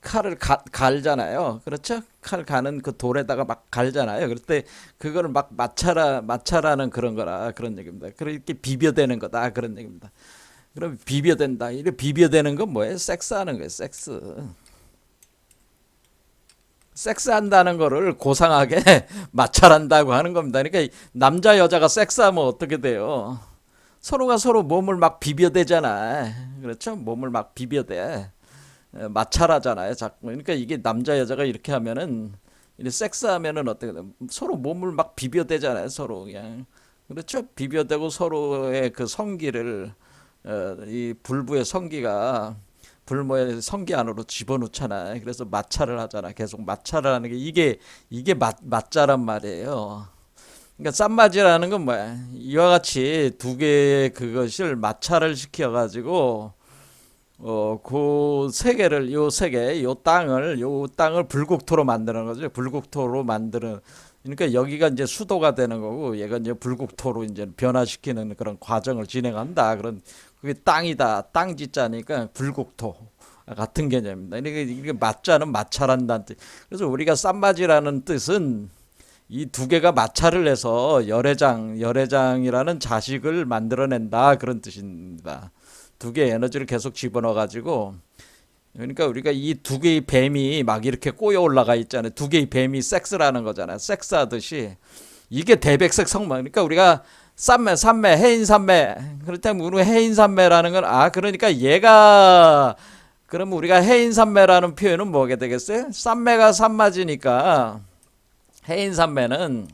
칼을 갈잖아요. 그렇죠? 칼 가는 그 돌에다가 막 갈잖아요. 그럴 때 그거를 막 마찰하는 그런 거라 그런 얘기입니다. 그렇게 비벼대는 거다 그런 얘기입니다. 그럼 비벼댄다. 이래 비벼대는 건 뭐예요? 섹스하는 거예요. 섹스한다는 거를 고상하게 마찰한다고 하는 겁니다. 그러니까 남자 여자가 섹스하면 어떻게 돼요? 서로가 서로 몸을 막 비벼대잖아. 그렇죠? 몸을 막 비벼대. 마찰하잖아요. 자꾸. 그러니까 이게 남자 여자가 이렇게 하면은 이렇게 섹스하면은 어떻게 돼? 서로 몸을 막 비벼대잖아요. 서로 그냥. 그렇죠? 비벼대고 서로의 그 성기를 이 불부의 성기가 불모의 성기 안으로 집어넣잖아. 그래서 마찰을 하잖아. 계속 마찰을 하는 게 이게 맞자란 말이에요. 그러니까 쌈맞이라는 건 뭐야? 이와 같이 두 개의 그것을 마찰을 시켜가지고 그 세 개를 요 땅을 불국토로 만드는 거죠. 불국토로 만드는. 그러니까 여기가 이제 수도가 되는 거고 얘가 이제 불국토로 이제 변화시키는 그런 과정을 진행한다. 그런 그게 땅이다. 땅 짓자니까 불국토 같은 개념입니다. 이게 맞자는 마찰한다는 뜻. 그래서 우리가 쌈맞이라는 뜻은 이 두 개가 마찰을 해서 열애장이라는 자식을 만들어낸다 그런 뜻입니다. 두 개의 에너지를 계속 집어넣어 가지고 그러니까 우리가 이 두 개의 뱀이 막 이렇게 꼬여 올라가 있잖아요. 두 개의 뱀이 섹스라는 거잖아요. 섹스하듯이 이게 대백색 성만. 그러니까 우리가 삼매, 해인삼매. 그렇다면 우리 해인삼매라는 건 그러니까 얘가 그러면 우리가 해인삼매라는 표현은 뭐게 되겠어요? 삼매가 삼맞이니까 해인삼매는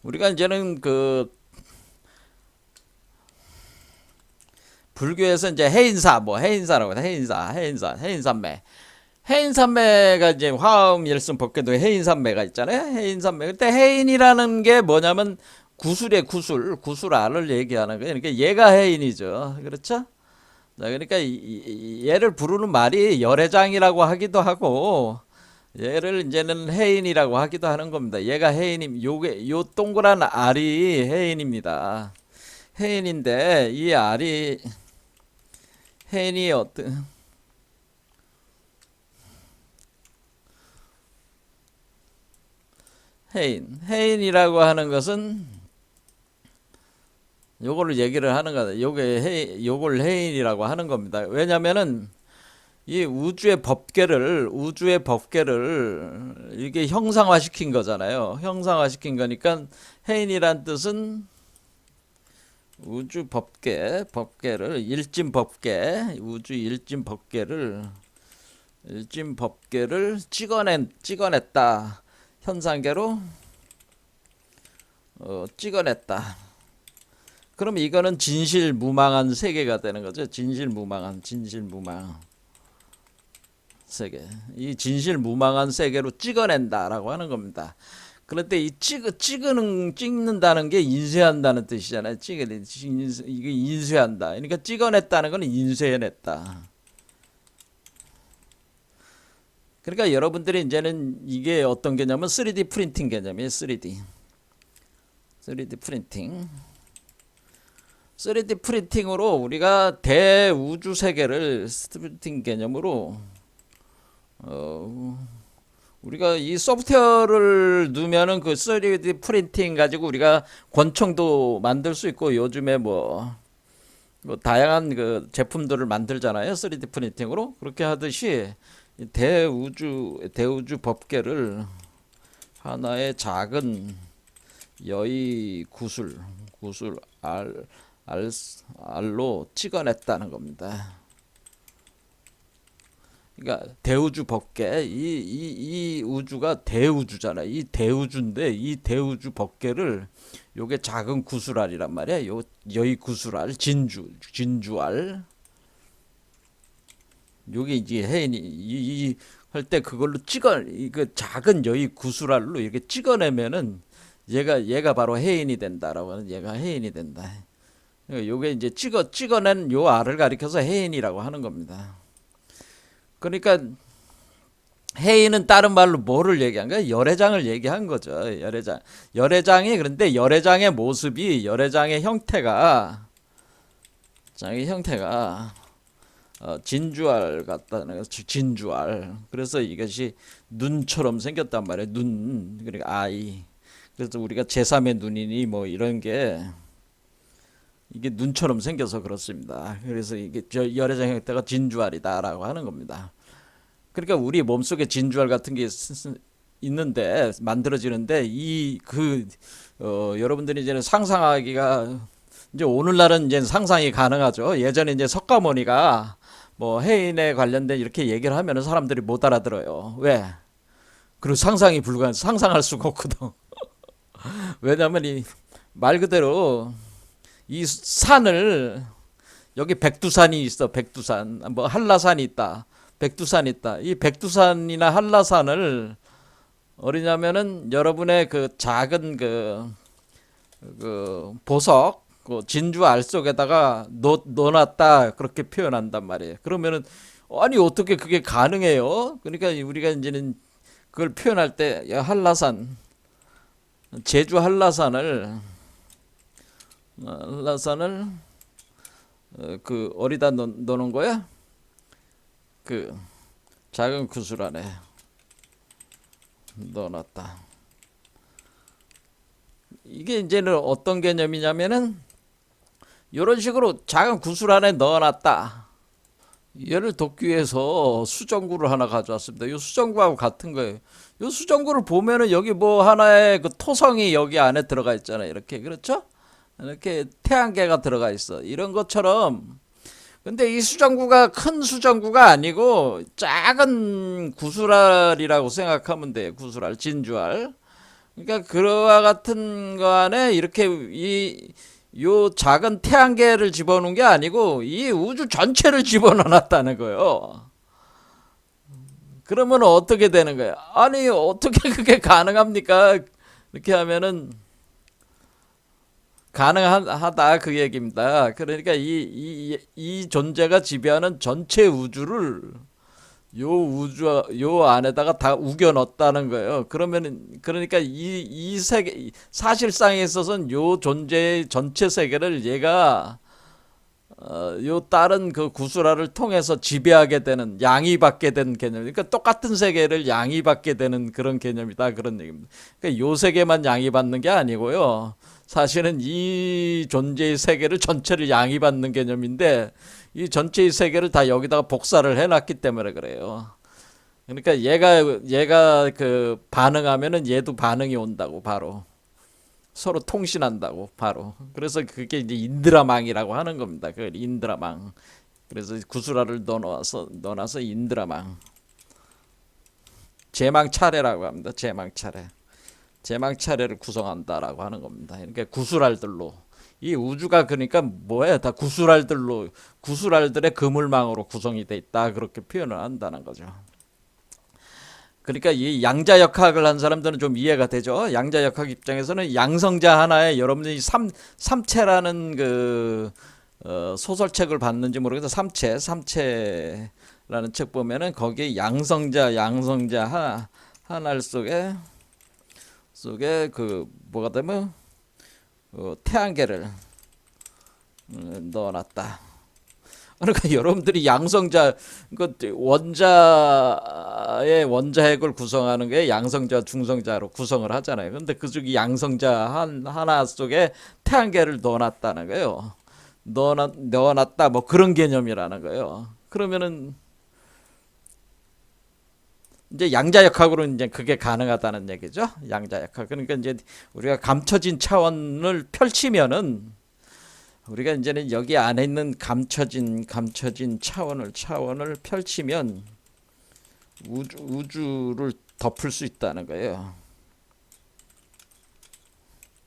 우리가 이제는 그 불교에서 이제 해인사라고 해. 해인삼매. 해인삼매가 이제 화음 일순 법계도 해인삼매가 있잖아요. 해인삼매. 그때 해인이라는 게 뭐냐면 구술알을 얘기하는 거예요. 그러니까 얘가 해인이죠. 그렇죠? 자, 그러니까 얘를 부르는 말이 열애장이라고 하기도 하고 얘를 이제는 해인이라고 하기도 하는 겁니다. 얘가 해인임. 요 동그란 알이 해인입니다. 해인인데 이 알이 해인이 어떤 해인이라고 하는 것은 요거를 얘기를 하는 거다. 요걸 해인이라고 하는 겁니다. 왜냐면은 이 우주의 법계를 이게 형상화시킨 거잖아요. 형상화시킨 거니까 해인이란 뜻은 우주 법계를 우주 일진 법계를 찍어냈다. 현상계로 찍어냈다. 그럼 이거는 진실무망한 세계가 되는 거죠. 진실무망한 세계. 이 진실무망한 세계로 찍어낸다라고 하는 겁니다. 그런데 이 찍는다는 게 인쇄한다는 뜻이잖아요. 이게 인쇄한다. 그러니까 찍어냈다는 건 인쇄해냈다. 그러니까 여러분들이 이제는 이게 어떤 개념은 3D 프린팅 개념이에요. 3D. 3D 프린팅. 3D 프린팅으로 우리가 대우주 세계를 3D 프린팅 개념으로 우리가 이 소프트웨어를 넣으면은 그 3D 프린팅 가지고 우리가 권총도 만들 수 있고 요즘에 뭐 다양한 그 제품들을 만들잖아요. 3D 프린팅으로. 그렇게 하듯이 대우주 법계를 하나의 작은 여의 구슬 알로 찍어냈다는 겁니다. 그러니까 대우주 법계 이 우주가 대우주잖아. 이 대우주인데 이 대우주 법계를 요게 작은 구슬알이란 말이야. 요 여의 구슬알 진주알 요게 이제 해인이 이 할 때 그걸로 이거 작은 여의 구슬알로 이렇게 찍어내면은 얘가 바로 해인이 된다라고 하는 얘가 해인이 된다. 요게 이제 찍어낸 요 알을 가리켜서 해인이라고 하는 겁니다. 그러니까 해인은 다른 말로 뭐를 얘기한 거야? 열애장을 얘기한 거죠. 열애장이 그런데 열애장의 모습이 열애장의 형태가 진주알 같다는 거. 진주알. 그래서 이것이 눈처럼 생겼단 말이에요. 눈. 그러니까 아이. 그래서 우리가 제3의 눈이니 뭐 이런 게 이게 눈처럼 생겨서 그렇습니다. 그래서 이게 열애장 형태가 진주알이다라고 하는 겁니다. 그러니까 우리 몸속에 진주알 같은 게 있는데 만들어지는데 여러분들이 이제는 상상하기가 이제 오늘날은 이제 상상이 가능하죠. 예전에 이제 석가모니가 뭐 해인에 관련된 이렇게 얘기를 하면은 사람들이 못 알아들어요. 왜? 그리고 상상할 수가 없거든. 왜냐면 이 말 그대로 이 산을 여기 백두산이 있어. 백두산 뭐 한라산이 있다. 백두산이 있다. 이 백두산이나 한라산을 어디냐면은 여러분의 그 작은 그 보석 그 진주 알 속에다가 넣어놨다 그렇게 표현한단 말이에요. 그러면은 아니 어떻게 그게 가능해요? 그러니까 우리가 이제는 그걸 표현할 때 한라산 제주 한라산을 그 어디다 넣는 거야? 그 작은 구슬 안에 넣어놨다. 이게 이제는 어떤 개념이냐면은 이런 식으로 작은 구슬 안에 넣어놨다. 얘를 돕기 위해서 수정구를 하나 가져왔습니다. 이 수정구하고 같은 거예요. 이 수정구를 보면은 여기 뭐 하나의 그 토성이 여기 안에 들어가 있잖아요. 이렇게 그렇죠? 이렇게 태양계가 들어가 있어. 이런 것처럼. 근데 이 수정구가 큰 수정구가 아니고 작은 구슬알이라고 생각하면 돼요. 구슬알, 진주알. 그러니까 그와 같은 거 안에 이렇게 요 작은 태양계를 집어넣은 게 아니고 이 우주 전체를 집어넣었다는 거예요. 그러면 어떻게 되는 거예요? 아니 어떻게 그게 가능합니까? 이렇게 하면은 가능하다 그 얘기입니다. 그러니까 이 존재가 지배하는 전체 우주를 요 안에다가 다 우겨 넣었다는 거예요. 그러니까 이 세계 사실상에 있어서는 요 존재의 전체 세계를 얘가 요 다른 그 구슬알을 통해서 지배하게 되는 양이받게 된 개념. 그러니까 똑같은 세계를 양이받게 되는 그런 개념이다 그런 얘기입니다. 그러니까 요 세계만 양이받는 게 아니고요. 사실은 이 존재의 세계를 전체를 양이받는 개념인데 이 전체의 세계를 다 여기다가 복사를 해놨기 때문에 그래요. 그러니까 얘가 그 반응하면은 얘도 반응이 온다고 바로 서로 통신한다고 바로. 그래서 그게 이제 인드라망이라고 하는 겁니다. 그 인드라망. 그래서 구슬알을 넣어놔서 인드라망. 제망 차례라고 합니다. 제망 차례. 제망 차례를 구성한다라고 하는 겁니다. 그러니까 구슬알들로 이 우주가 그러니까 뭐야 다 구슬알들의 그물망으로 구성이 돼 있다 그렇게 표현을 한다는 거죠. 그러니까 이 양자역학을 한 사람들은 좀 이해가 되죠. 양자역학 입장에서는 양성자 하나에 여러분들이 삼체라는 그 소설책을 봤는지 모르겠는데 삼체라는 책 보면은 거기에 양성자 하나 속에 그 뭐가 되면 태양계를 넣어놨다. 그러니까 여러분들이 양성자 그 원자의 원자핵을 구성하는 게 양성자, 중성자로 구성을 하잖아요. 근데 그중에 양성자 하나 속에 태양계를 넣어놨다는 거예요. 넣어놨다 뭐 그런 개념이라는 거예요. 그러면은 이제 양자역학으로 이제 그게 가능하다는 얘기죠. 양자역학. 그러니까 이제 우리가 감춰진 차원을 펼치면은 우리가 이제는 여기 안에 있는 감춰진 차원을 펼치면 우주를 덮을 수 있다는 거예요.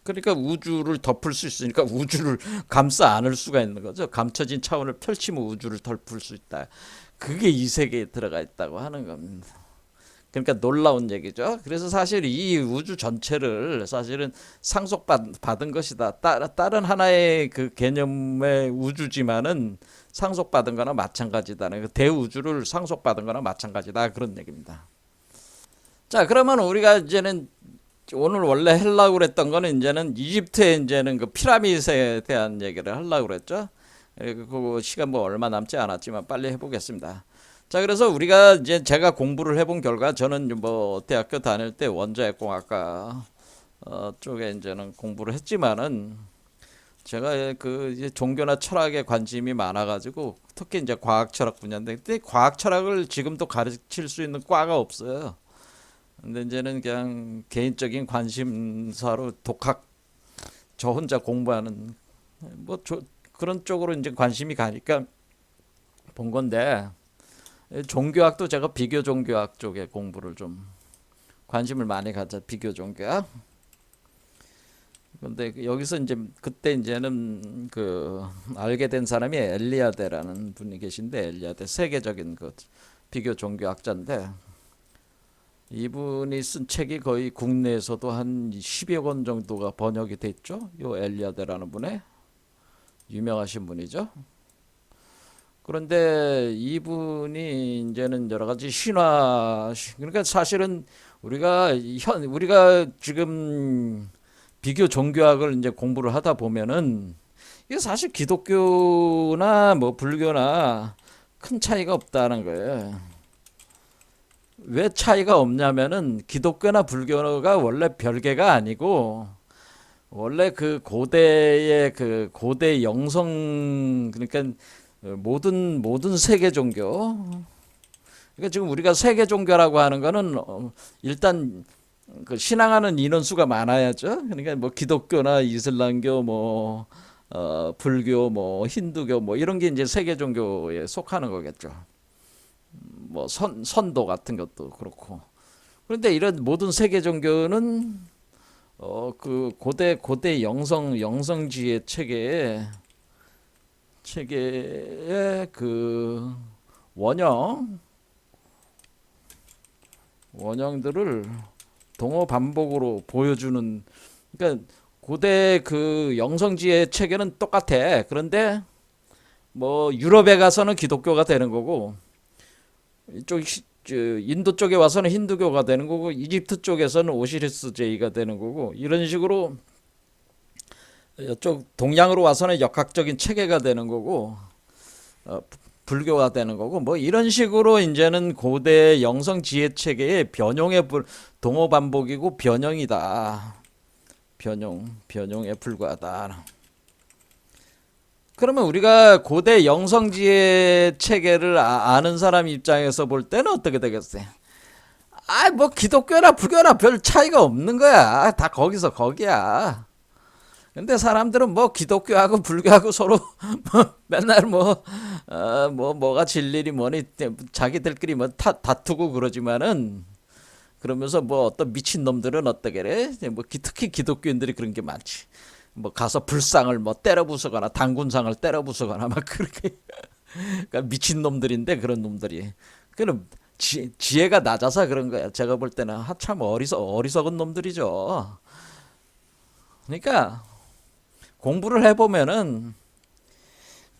그러니까 우주를 덮을 수 있으니까 우주를 감싸 안을 수가 있는 거죠. 감춰진 차원을 펼치면 우주를 덮을 수 있다. 그게 이 세계에 들어가 있다고 하는 겁니다. 그러니까 놀라운 얘기죠. 그래서 사실 이 우주 전체를 사실은 상속받은 것이다. 다른 하나의 그 개념의 우주지만은 상속받은 거나 마찬가지다는, 대우주를 상속받은 거나 마찬가지다, 그런 얘기입니다. 자, 그러면 우리가 이제는 오늘 원래 하려고 그랬던 거는 이제는 이집트의 이제는 그 피라미드에 대한 얘기를 하려고 그랬죠. 그 시간 뭐 얼마 남지 않았지만 빨리 해보겠습니다. 자, 그래서 우리가 이제 제가 공부를 해본 결과, 저는 뭐 대학교 다닐 때 원자핵공학과 쪽에 이제는 공부를 했지만은, 제가 그 이제 종교나 철학에 관심이 많아가지고 특히 이제 과학 철학 분야인데, 근데 과학 철학을 지금도 가르칠 수 있는 과가 없어요. 근데 이제는 그냥 개인적인 관심사로 독학, 저 혼자 공부하는 뭐 그런 쪽으로 이제 관심이 가니까 본 건데, 종교학도 제가 비교 종교학 쪽에 공부를 좀 관심을 많이 가져, 비교 종교학. 근데 여기서 이제 그때 이제는 그 알게 된 사람이 엘리아데라는 분이 계신데, 엘리아데 세계적인 그 비교 종교학자인데, 이분이 쓴 책이 거의 국내에서도 한 10여 권 정도가 번역이 됐죠. 요 엘리아데라는 분의 유명하신 분이죠. 그런데 이분이 이제는 여러 가지 신화, 그러니까 사실은 우리가 지금 비교 종교학을 이제 공부를 하다 보면은 이게 사실 기독교나 뭐 불교나 큰 차이가 없다는 거예요. 왜 차이가 없냐면은 기독교나 불교가 원래 별개가 아니고, 원래 그 고대 영성, 그러니까 모든 세계 종교. 그러니까 지금 우리가 세계 종교라고 하는 거는 일단 그 신앙하는 인원수가 많아야죠. 그러니까 뭐 기독교나 이슬람교, 뭐 불교, 뭐 힌두교, 뭐 이런 게 이제 세계 종교에 속하는 거겠죠. 뭐 선도 같은 것도 그렇고. 그런데 이런 모든 세계 종교는 그 고대 영성주의 체계의 그 원형들을 동어 반복으로 보여주는. 그러니까 고대 그 영성지의 체계는 똑같아. 그런데 뭐 유럽에 가서는 기독교가 되는 거고, 이쪽 인도 쪽에 와서는 힌두교가 되는 거고, 이집트 쪽에서는 오시리스제이가 되는 거고, 이런 식으로 이쪽 동양으로 와서는 역학적인 체계가 되는 거고, 불교가 되는 거고, 뭐 이런 식으로 이제는 고대 영성 지혜 체계의 변형의 동어 반복이고 변형이다. 변형에 불과하다. 그러면 우리가 고대 영성지혜 체계를 아는 사람 입장에서 볼 때는 어떻게 되겠어요? 뭐 기독교나 불교나 별 차이가 없는 거야. 다 거기서 거기야. 근데 사람들은 뭐 기독교하고 불교하고 서로 뭐 맨날 뭐가 진리니 뭐니 자기들끼리 뭐 다투고 그러지만은, 그러면서 뭐 어떤 미친 놈들은 어떻게 그래? 뭐 특히 기독교인들이 그런 게 많지. 뭐 가서 불상을 뭐 때려 부수거나 당군상을 때려 부수거나 막 그렇게. 그러니까 미친 놈들인데, 그런 놈들이. 그럼 지혜가 낮아서 그런 거야. 제가 볼 때는 한참 어리석은 놈들이죠. 그러니까 공부를 해보면은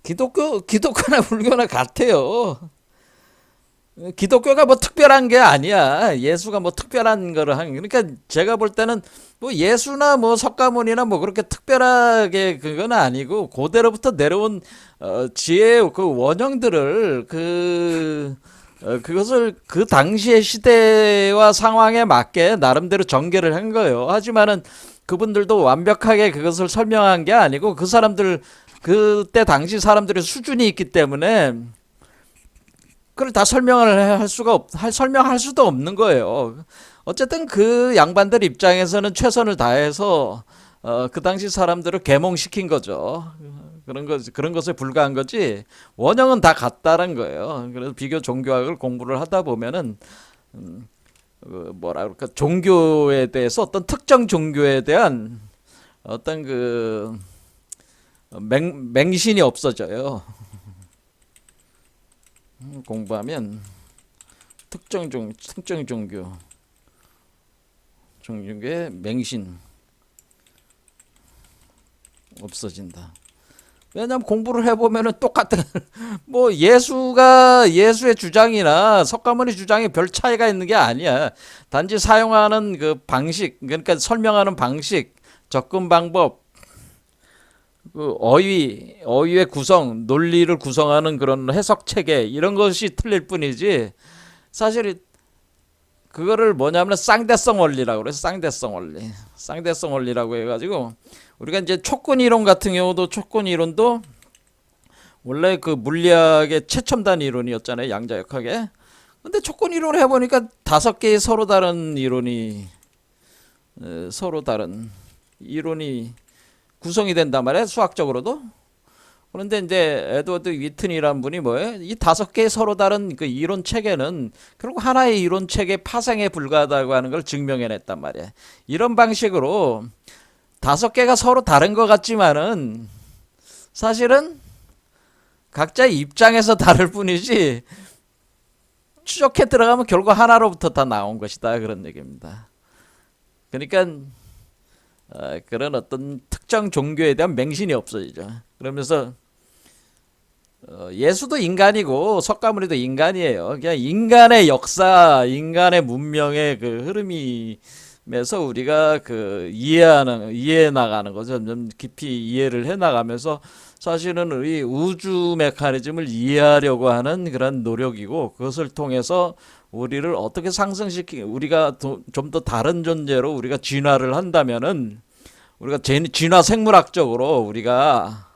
기독교나 불교나 같아요. 기독교가 뭐 특별한 게 아니야. 예수가 뭐 특별한 거를 한, 그러니까 제가 볼 때는 뭐 예수나 뭐 석가모니나 뭐 그렇게 특별하게 그건 아니고 고대로부터 내려온 지혜의 그 원형들을 그것을 그 당시의 시대와 상황에 맞게 나름대로 전개를 한 거예요. 하지만은 그분들도 완벽하게 그것을 설명한 게 아니고 그 사람들 그때 당시 사람들의 수준이 있기 때문에 그걸 다 설명을 설명할 수도 없는 거예요. 어쨌든 그 양반들 입장에서는 최선을 다해서 그 당시 사람들을 계몽시킨 거죠. 그런 것에 불과한 거지. 원형은 다 같다는 거예요. 그래서 비교 종교학을 공부를 하다 보면은 뭐라 그럴까, 종교에 대해서 어떤 특정 종교에 대한 어떤 그 맹신이 없어져요. 공부하면 특정 종교의 맹신 없어진다. 왜냐면 공부를 해보면은 똑같은 뭐 예수의 주장이나 석가모니 주장이 별 차이가 있는 게 아니야. 단지 사용하는 그 방식, 그러니까 설명하는 방식, 접근 방법, 그 어휘의 구성, 논리를 구성하는 그런 해석 체계 이런 것이 틀릴 뿐이지, 사실 그거를 뭐냐면 쌍대성 원리라고 그래서 쌍대성 원리라고 해가지고, 우리가 이제 촉근 이론 같은 경우도, 촉근 이론도 원래 그 물리학의 최첨단 이론이었잖아요, 양자역학의. 근데 촉근 이론을 해보니까 5개의 서로 다른 이론이 구성이 된단 말이에요, 수학적으로도. 그런데 이제 에드워드 위튼이란 분이 뭐예요? 이 5개의 서로 다른 그 이론 체계는 결국 하나의 이론 체계 파생에 불과하다고 하는 걸 증명해냈단 말이에요. 이런 방식으로 5개가 서로 다른 것 같지만은 사실은 각자의 입장에서 다를 뿐이지, 추적해 들어가면 결국 하나로부터 다 나온 것이다, 그런 얘기입니다. 그러니까 그런 어떤 특정 종교에 대한 맹신이 없어지죠. 그러면서 예수도 인간이고 석가모니도 인간이에요. 그냥 인간의 역사, 인간의 문명의 그 흐름이면서 우리가 그 이해해 나가는 거죠. 점점 깊이 이해를 해 나가면서 사실은 우리 우주 메커니즘을 이해하려고 하는 그런 노력이고, 그것을 통해서 우리를 어떻게 우리가 좀 더 다른 존재로 우리가 진화를 한다면은, 우리가 진화 생물학적으로 우리가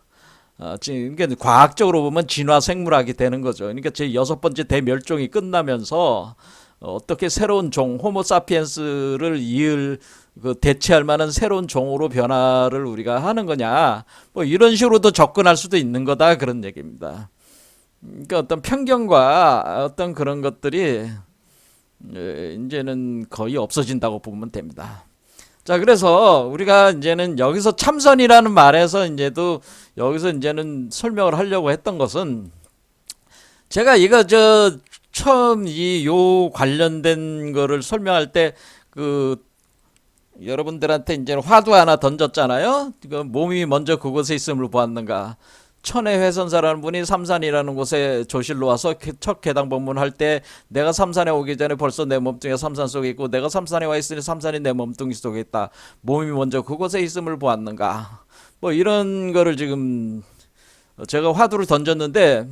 그러니까 과학적으로 보면 진화 생물학이 되는 거죠. 그러니까 제 6번째 대멸종이 끝나면서 어떻게 새로운 호모사피엔스를 대체할 만한 새로운 종으로 변화를 우리가 하는 거냐, 뭐 이런 식으로도 접근할 수도 있는 거다, 그런 얘기입니다. 그러니까 어떤 편견과 어떤 그런 것들이 이제는 거의 없어진다고 보면 됩니다. 자, 그래서 우리가 이제는 여기서 참선이라는 말에서 여기서 이제는 설명을 하려고 했던 것은, 제가 이거 처음 요 관련된 거를 설명할 때 여러분들한테 이제 화두 하나 던졌잖아요. 몸이 먼저 그곳에 있음을 보았는가. 천혜회선사라는 분이 삼산이라는 곳에 조실로 와서 첫 계당 법문할 때, 내가 삼산에 오기 전에 벌써 내 몸뚱이가 삼산 속에 있고 내가 삼산에 와 있으니 삼산이 내 몸뚱이 속에 있다. 몸이 먼저 그곳에 있음을 보았는가. 뭐 이런 거를 지금 제가 화두를 던졌는데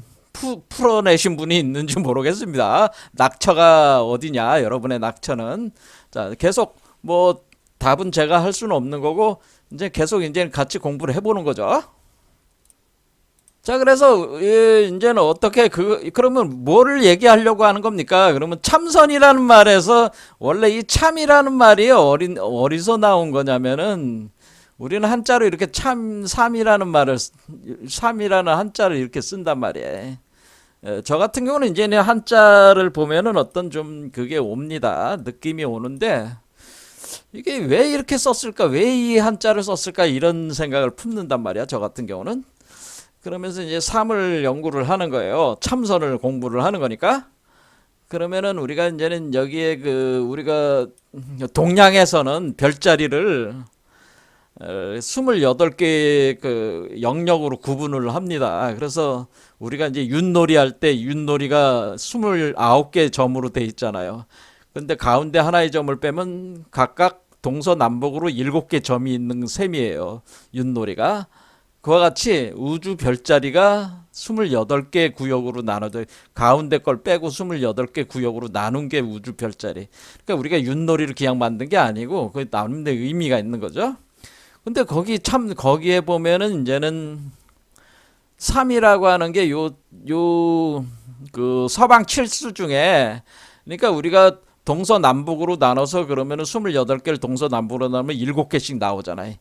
풀어내신 분이 있는지 모르겠습니다. 낙처가 어디냐, 여러분의 낙처는. 자, 계속 뭐 답은 제가 할 수는 없는 거고, 이제 계속 이제 같이 공부를 해보는 거죠. 자, 그래서 이제는 어떻게 그러면 뭐를 얘기하려고 하는 겁니까? 그러면 참선이라는 말에서 원래 이 참이라는 말이 어디서 나온 거냐면은, 우리는 한자로 이렇게 삼이라는 한자를 이렇게 쓴단 말이에요. 저 같은 경우는 이제는 한자를 보면은 어떤 좀 그게 옵니다. 느낌이 오는데, 이게 왜 이렇게 썼을까? 왜 이 한자를 썼을까? 이런 생각을 품는단 말이야, 저 같은 경우는. 그러면서 이제 삶을 연구를 하는 거예요. 참선을 공부를 하는 거니까. 그러면은 우리가 이제는 여기에 우리가 동양에서는 별자리를 28개 그 영역으로 구분을 합니다. 그래서 우리가 이제 윷놀이 할 때 윷놀이가 29개 점으로 돼 있잖아요. 근데 가운데 하나의 점을 빼면 각각 동서남북으로 7개 점이 있는 셈이에요. 윷놀이가. 그와 같이 우주 별자리가 28개 구역으로 나눠져 가운데 걸 빼고 28개 구역으로 나눈 게 우주 별자리. 그러니까 우리가 윷놀이를 그냥 만든 게 아니고 그 나름대로 의미가 있는 거죠. 근데 거기에 보면은 이제는 3이라고 하는 게 그 서방 칠수 중에 그러니까 우리가 동서남북으로 나눠서 그러면은 28개를 동서남북으로 나누면 7개씩 나오잖아요.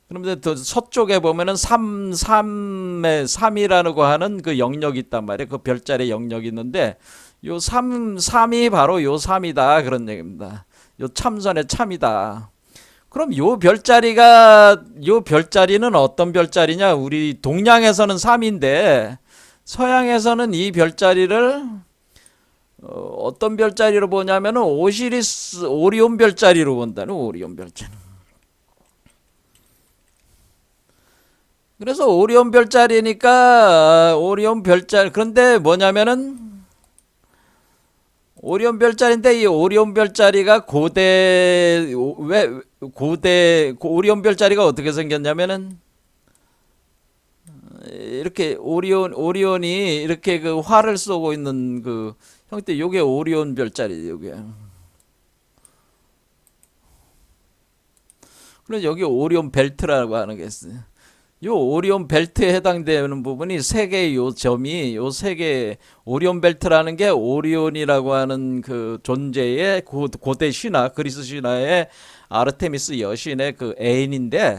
그런데 더 서쪽에 보면은 3이라고 하는 그 영역이 있단 말이에요. 그 별자리 영역이 있는데 요 3이 바로 요 3이다 그런 얘기입니다. 요 참선의 참이다. 그럼 요 별자리는 어떤 별자리냐? 우리 동양에서는 3인데 서양에서는 이 별자리를 어떤 별자리로 보냐면은 오리온 별자리로 본다는 오리온 별자리. 그래서 오리온 별자리니까 오리온 별자리 그런데 뭐냐면은 오리온 별자리인데 이 오리온 별자리가 오리온 별자리가 어떻게 생겼냐면은 이렇게 오리온이 이렇게 그 활을 쏘고 있는 그 형태 요게 오리온 별자리 요게. 그래서 여기 오리온 벨트라고 하는 게 있어요. 요 오리온 벨트에 해당되는 부분이 세 개의 요 점이 요 세 개 오리온 벨트라는 게 오리온이라고 하는 그 존재의 고대 신화 그리스 신화의 아르테미스 여신의 그 애인인데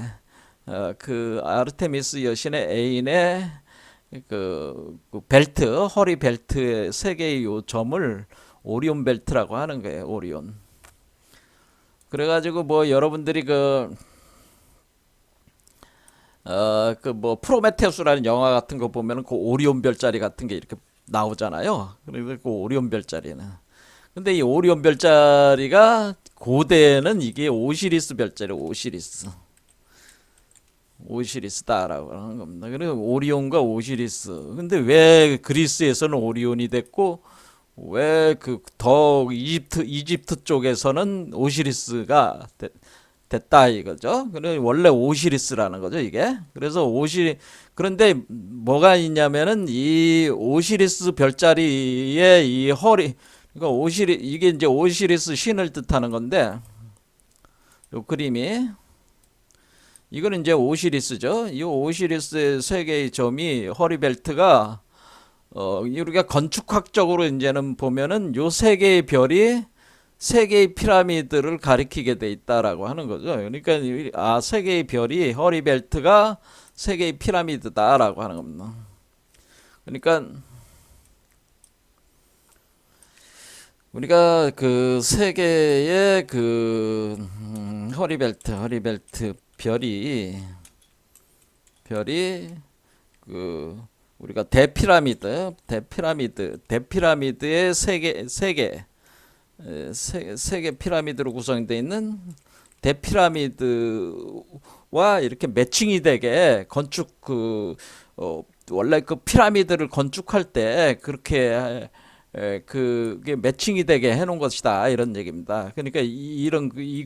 그 아르테미스 여신의 애인의 그 벨트 허리 벨트의 세 개의 요 점을 오리온 벨트라고 하는 거예요. 오리온. 그래가지고 뭐 여러분들이 그 뭐 프로메테우스라는 영화 같은 거 보면은 그 오리온 별자리 같은 게 이렇게 나오잖아요. 그리고 그 오리온 별자리는. 근데 이 오리온 별자리가 고대에는 이게 오시리스 별자리, 오시리스다라고 하는 겁니다. 그래서 오리온과 오시리스. 근데 왜 그리스에서는 오리온이 됐고 왜 그 더 이집트 쪽에서는 오시리스가 됐다 이거죠. 그래 원래 오시리스라는 거죠 이게. 그래서 그런데 뭐가 있냐면은 이 오시리스 별자리의 이 허리 그러니까 이게 이제 오시리스 신을 뜻하는 건데 요 그림이 이거는 이제 오시리스죠. 이 오시리스의 세 개의 점이 허리 벨트가 우리가 건축학적으로 이제는 보면은 요 세 개의 별이 세 개의 피라미드를 가리키게 돼 있다라고 하는 거죠. 그러니까 세 개의 별이 허리 벨트가 세 개의 피라미드다라고 하는 겁니다. 그러니까 우리가 그 세 개의 그 허리 벨트 별이 그 우리가 대피라미드의 세 개 피라미드로 구성되어 있는 대피라미드와 이렇게 매칭이 되게 원래 그 피라미드를 건축할 때 그렇게 그게 매칭이 되게 해놓은 것이다 이런 얘기입니다. 그러니까 이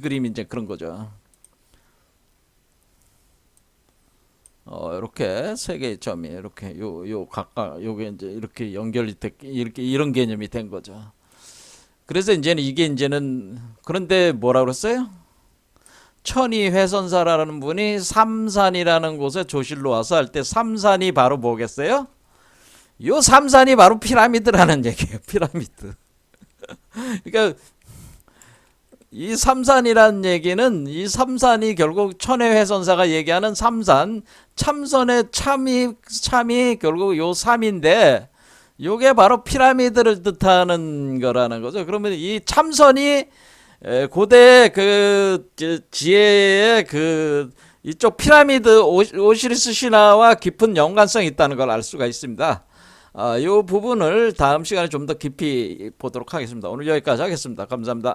그림이 이제 그런 거죠. 이렇게 세 개의 점이 이렇게 요 각각 요게 이제 이렇게 연결이 이렇게 이런 개념이 된 거죠. 그래서 이제는 그런데 뭐라 그랬어요? 천이회선사라는 분이 삼산이라는 곳에 조실로 와서 할 때 삼산이 바로 뭐겠어요? 요 삼산이 바로 피라미드라는 얘기예요. 피라미드. 그러니까 이 삼산이라는 얘기는 이 삼산이 결국 천혜회선사가 얘기하는 삼산 참선의 참이 결국 요 삼인데 요게 바로 피라미드를 뜻하는 거라는 거죠. 그러면 이 참선이 고대 그 지혜의 그 이쪽 피라미드 오시리스 신화와 깊은 연관성이 있다는 걸 알 수가 있습니다. 이 부분을 다음 시간에 좀 더 깊이 보도록 하겠습니다. 오늘 여기까지 하겠습니다. 감사합니다.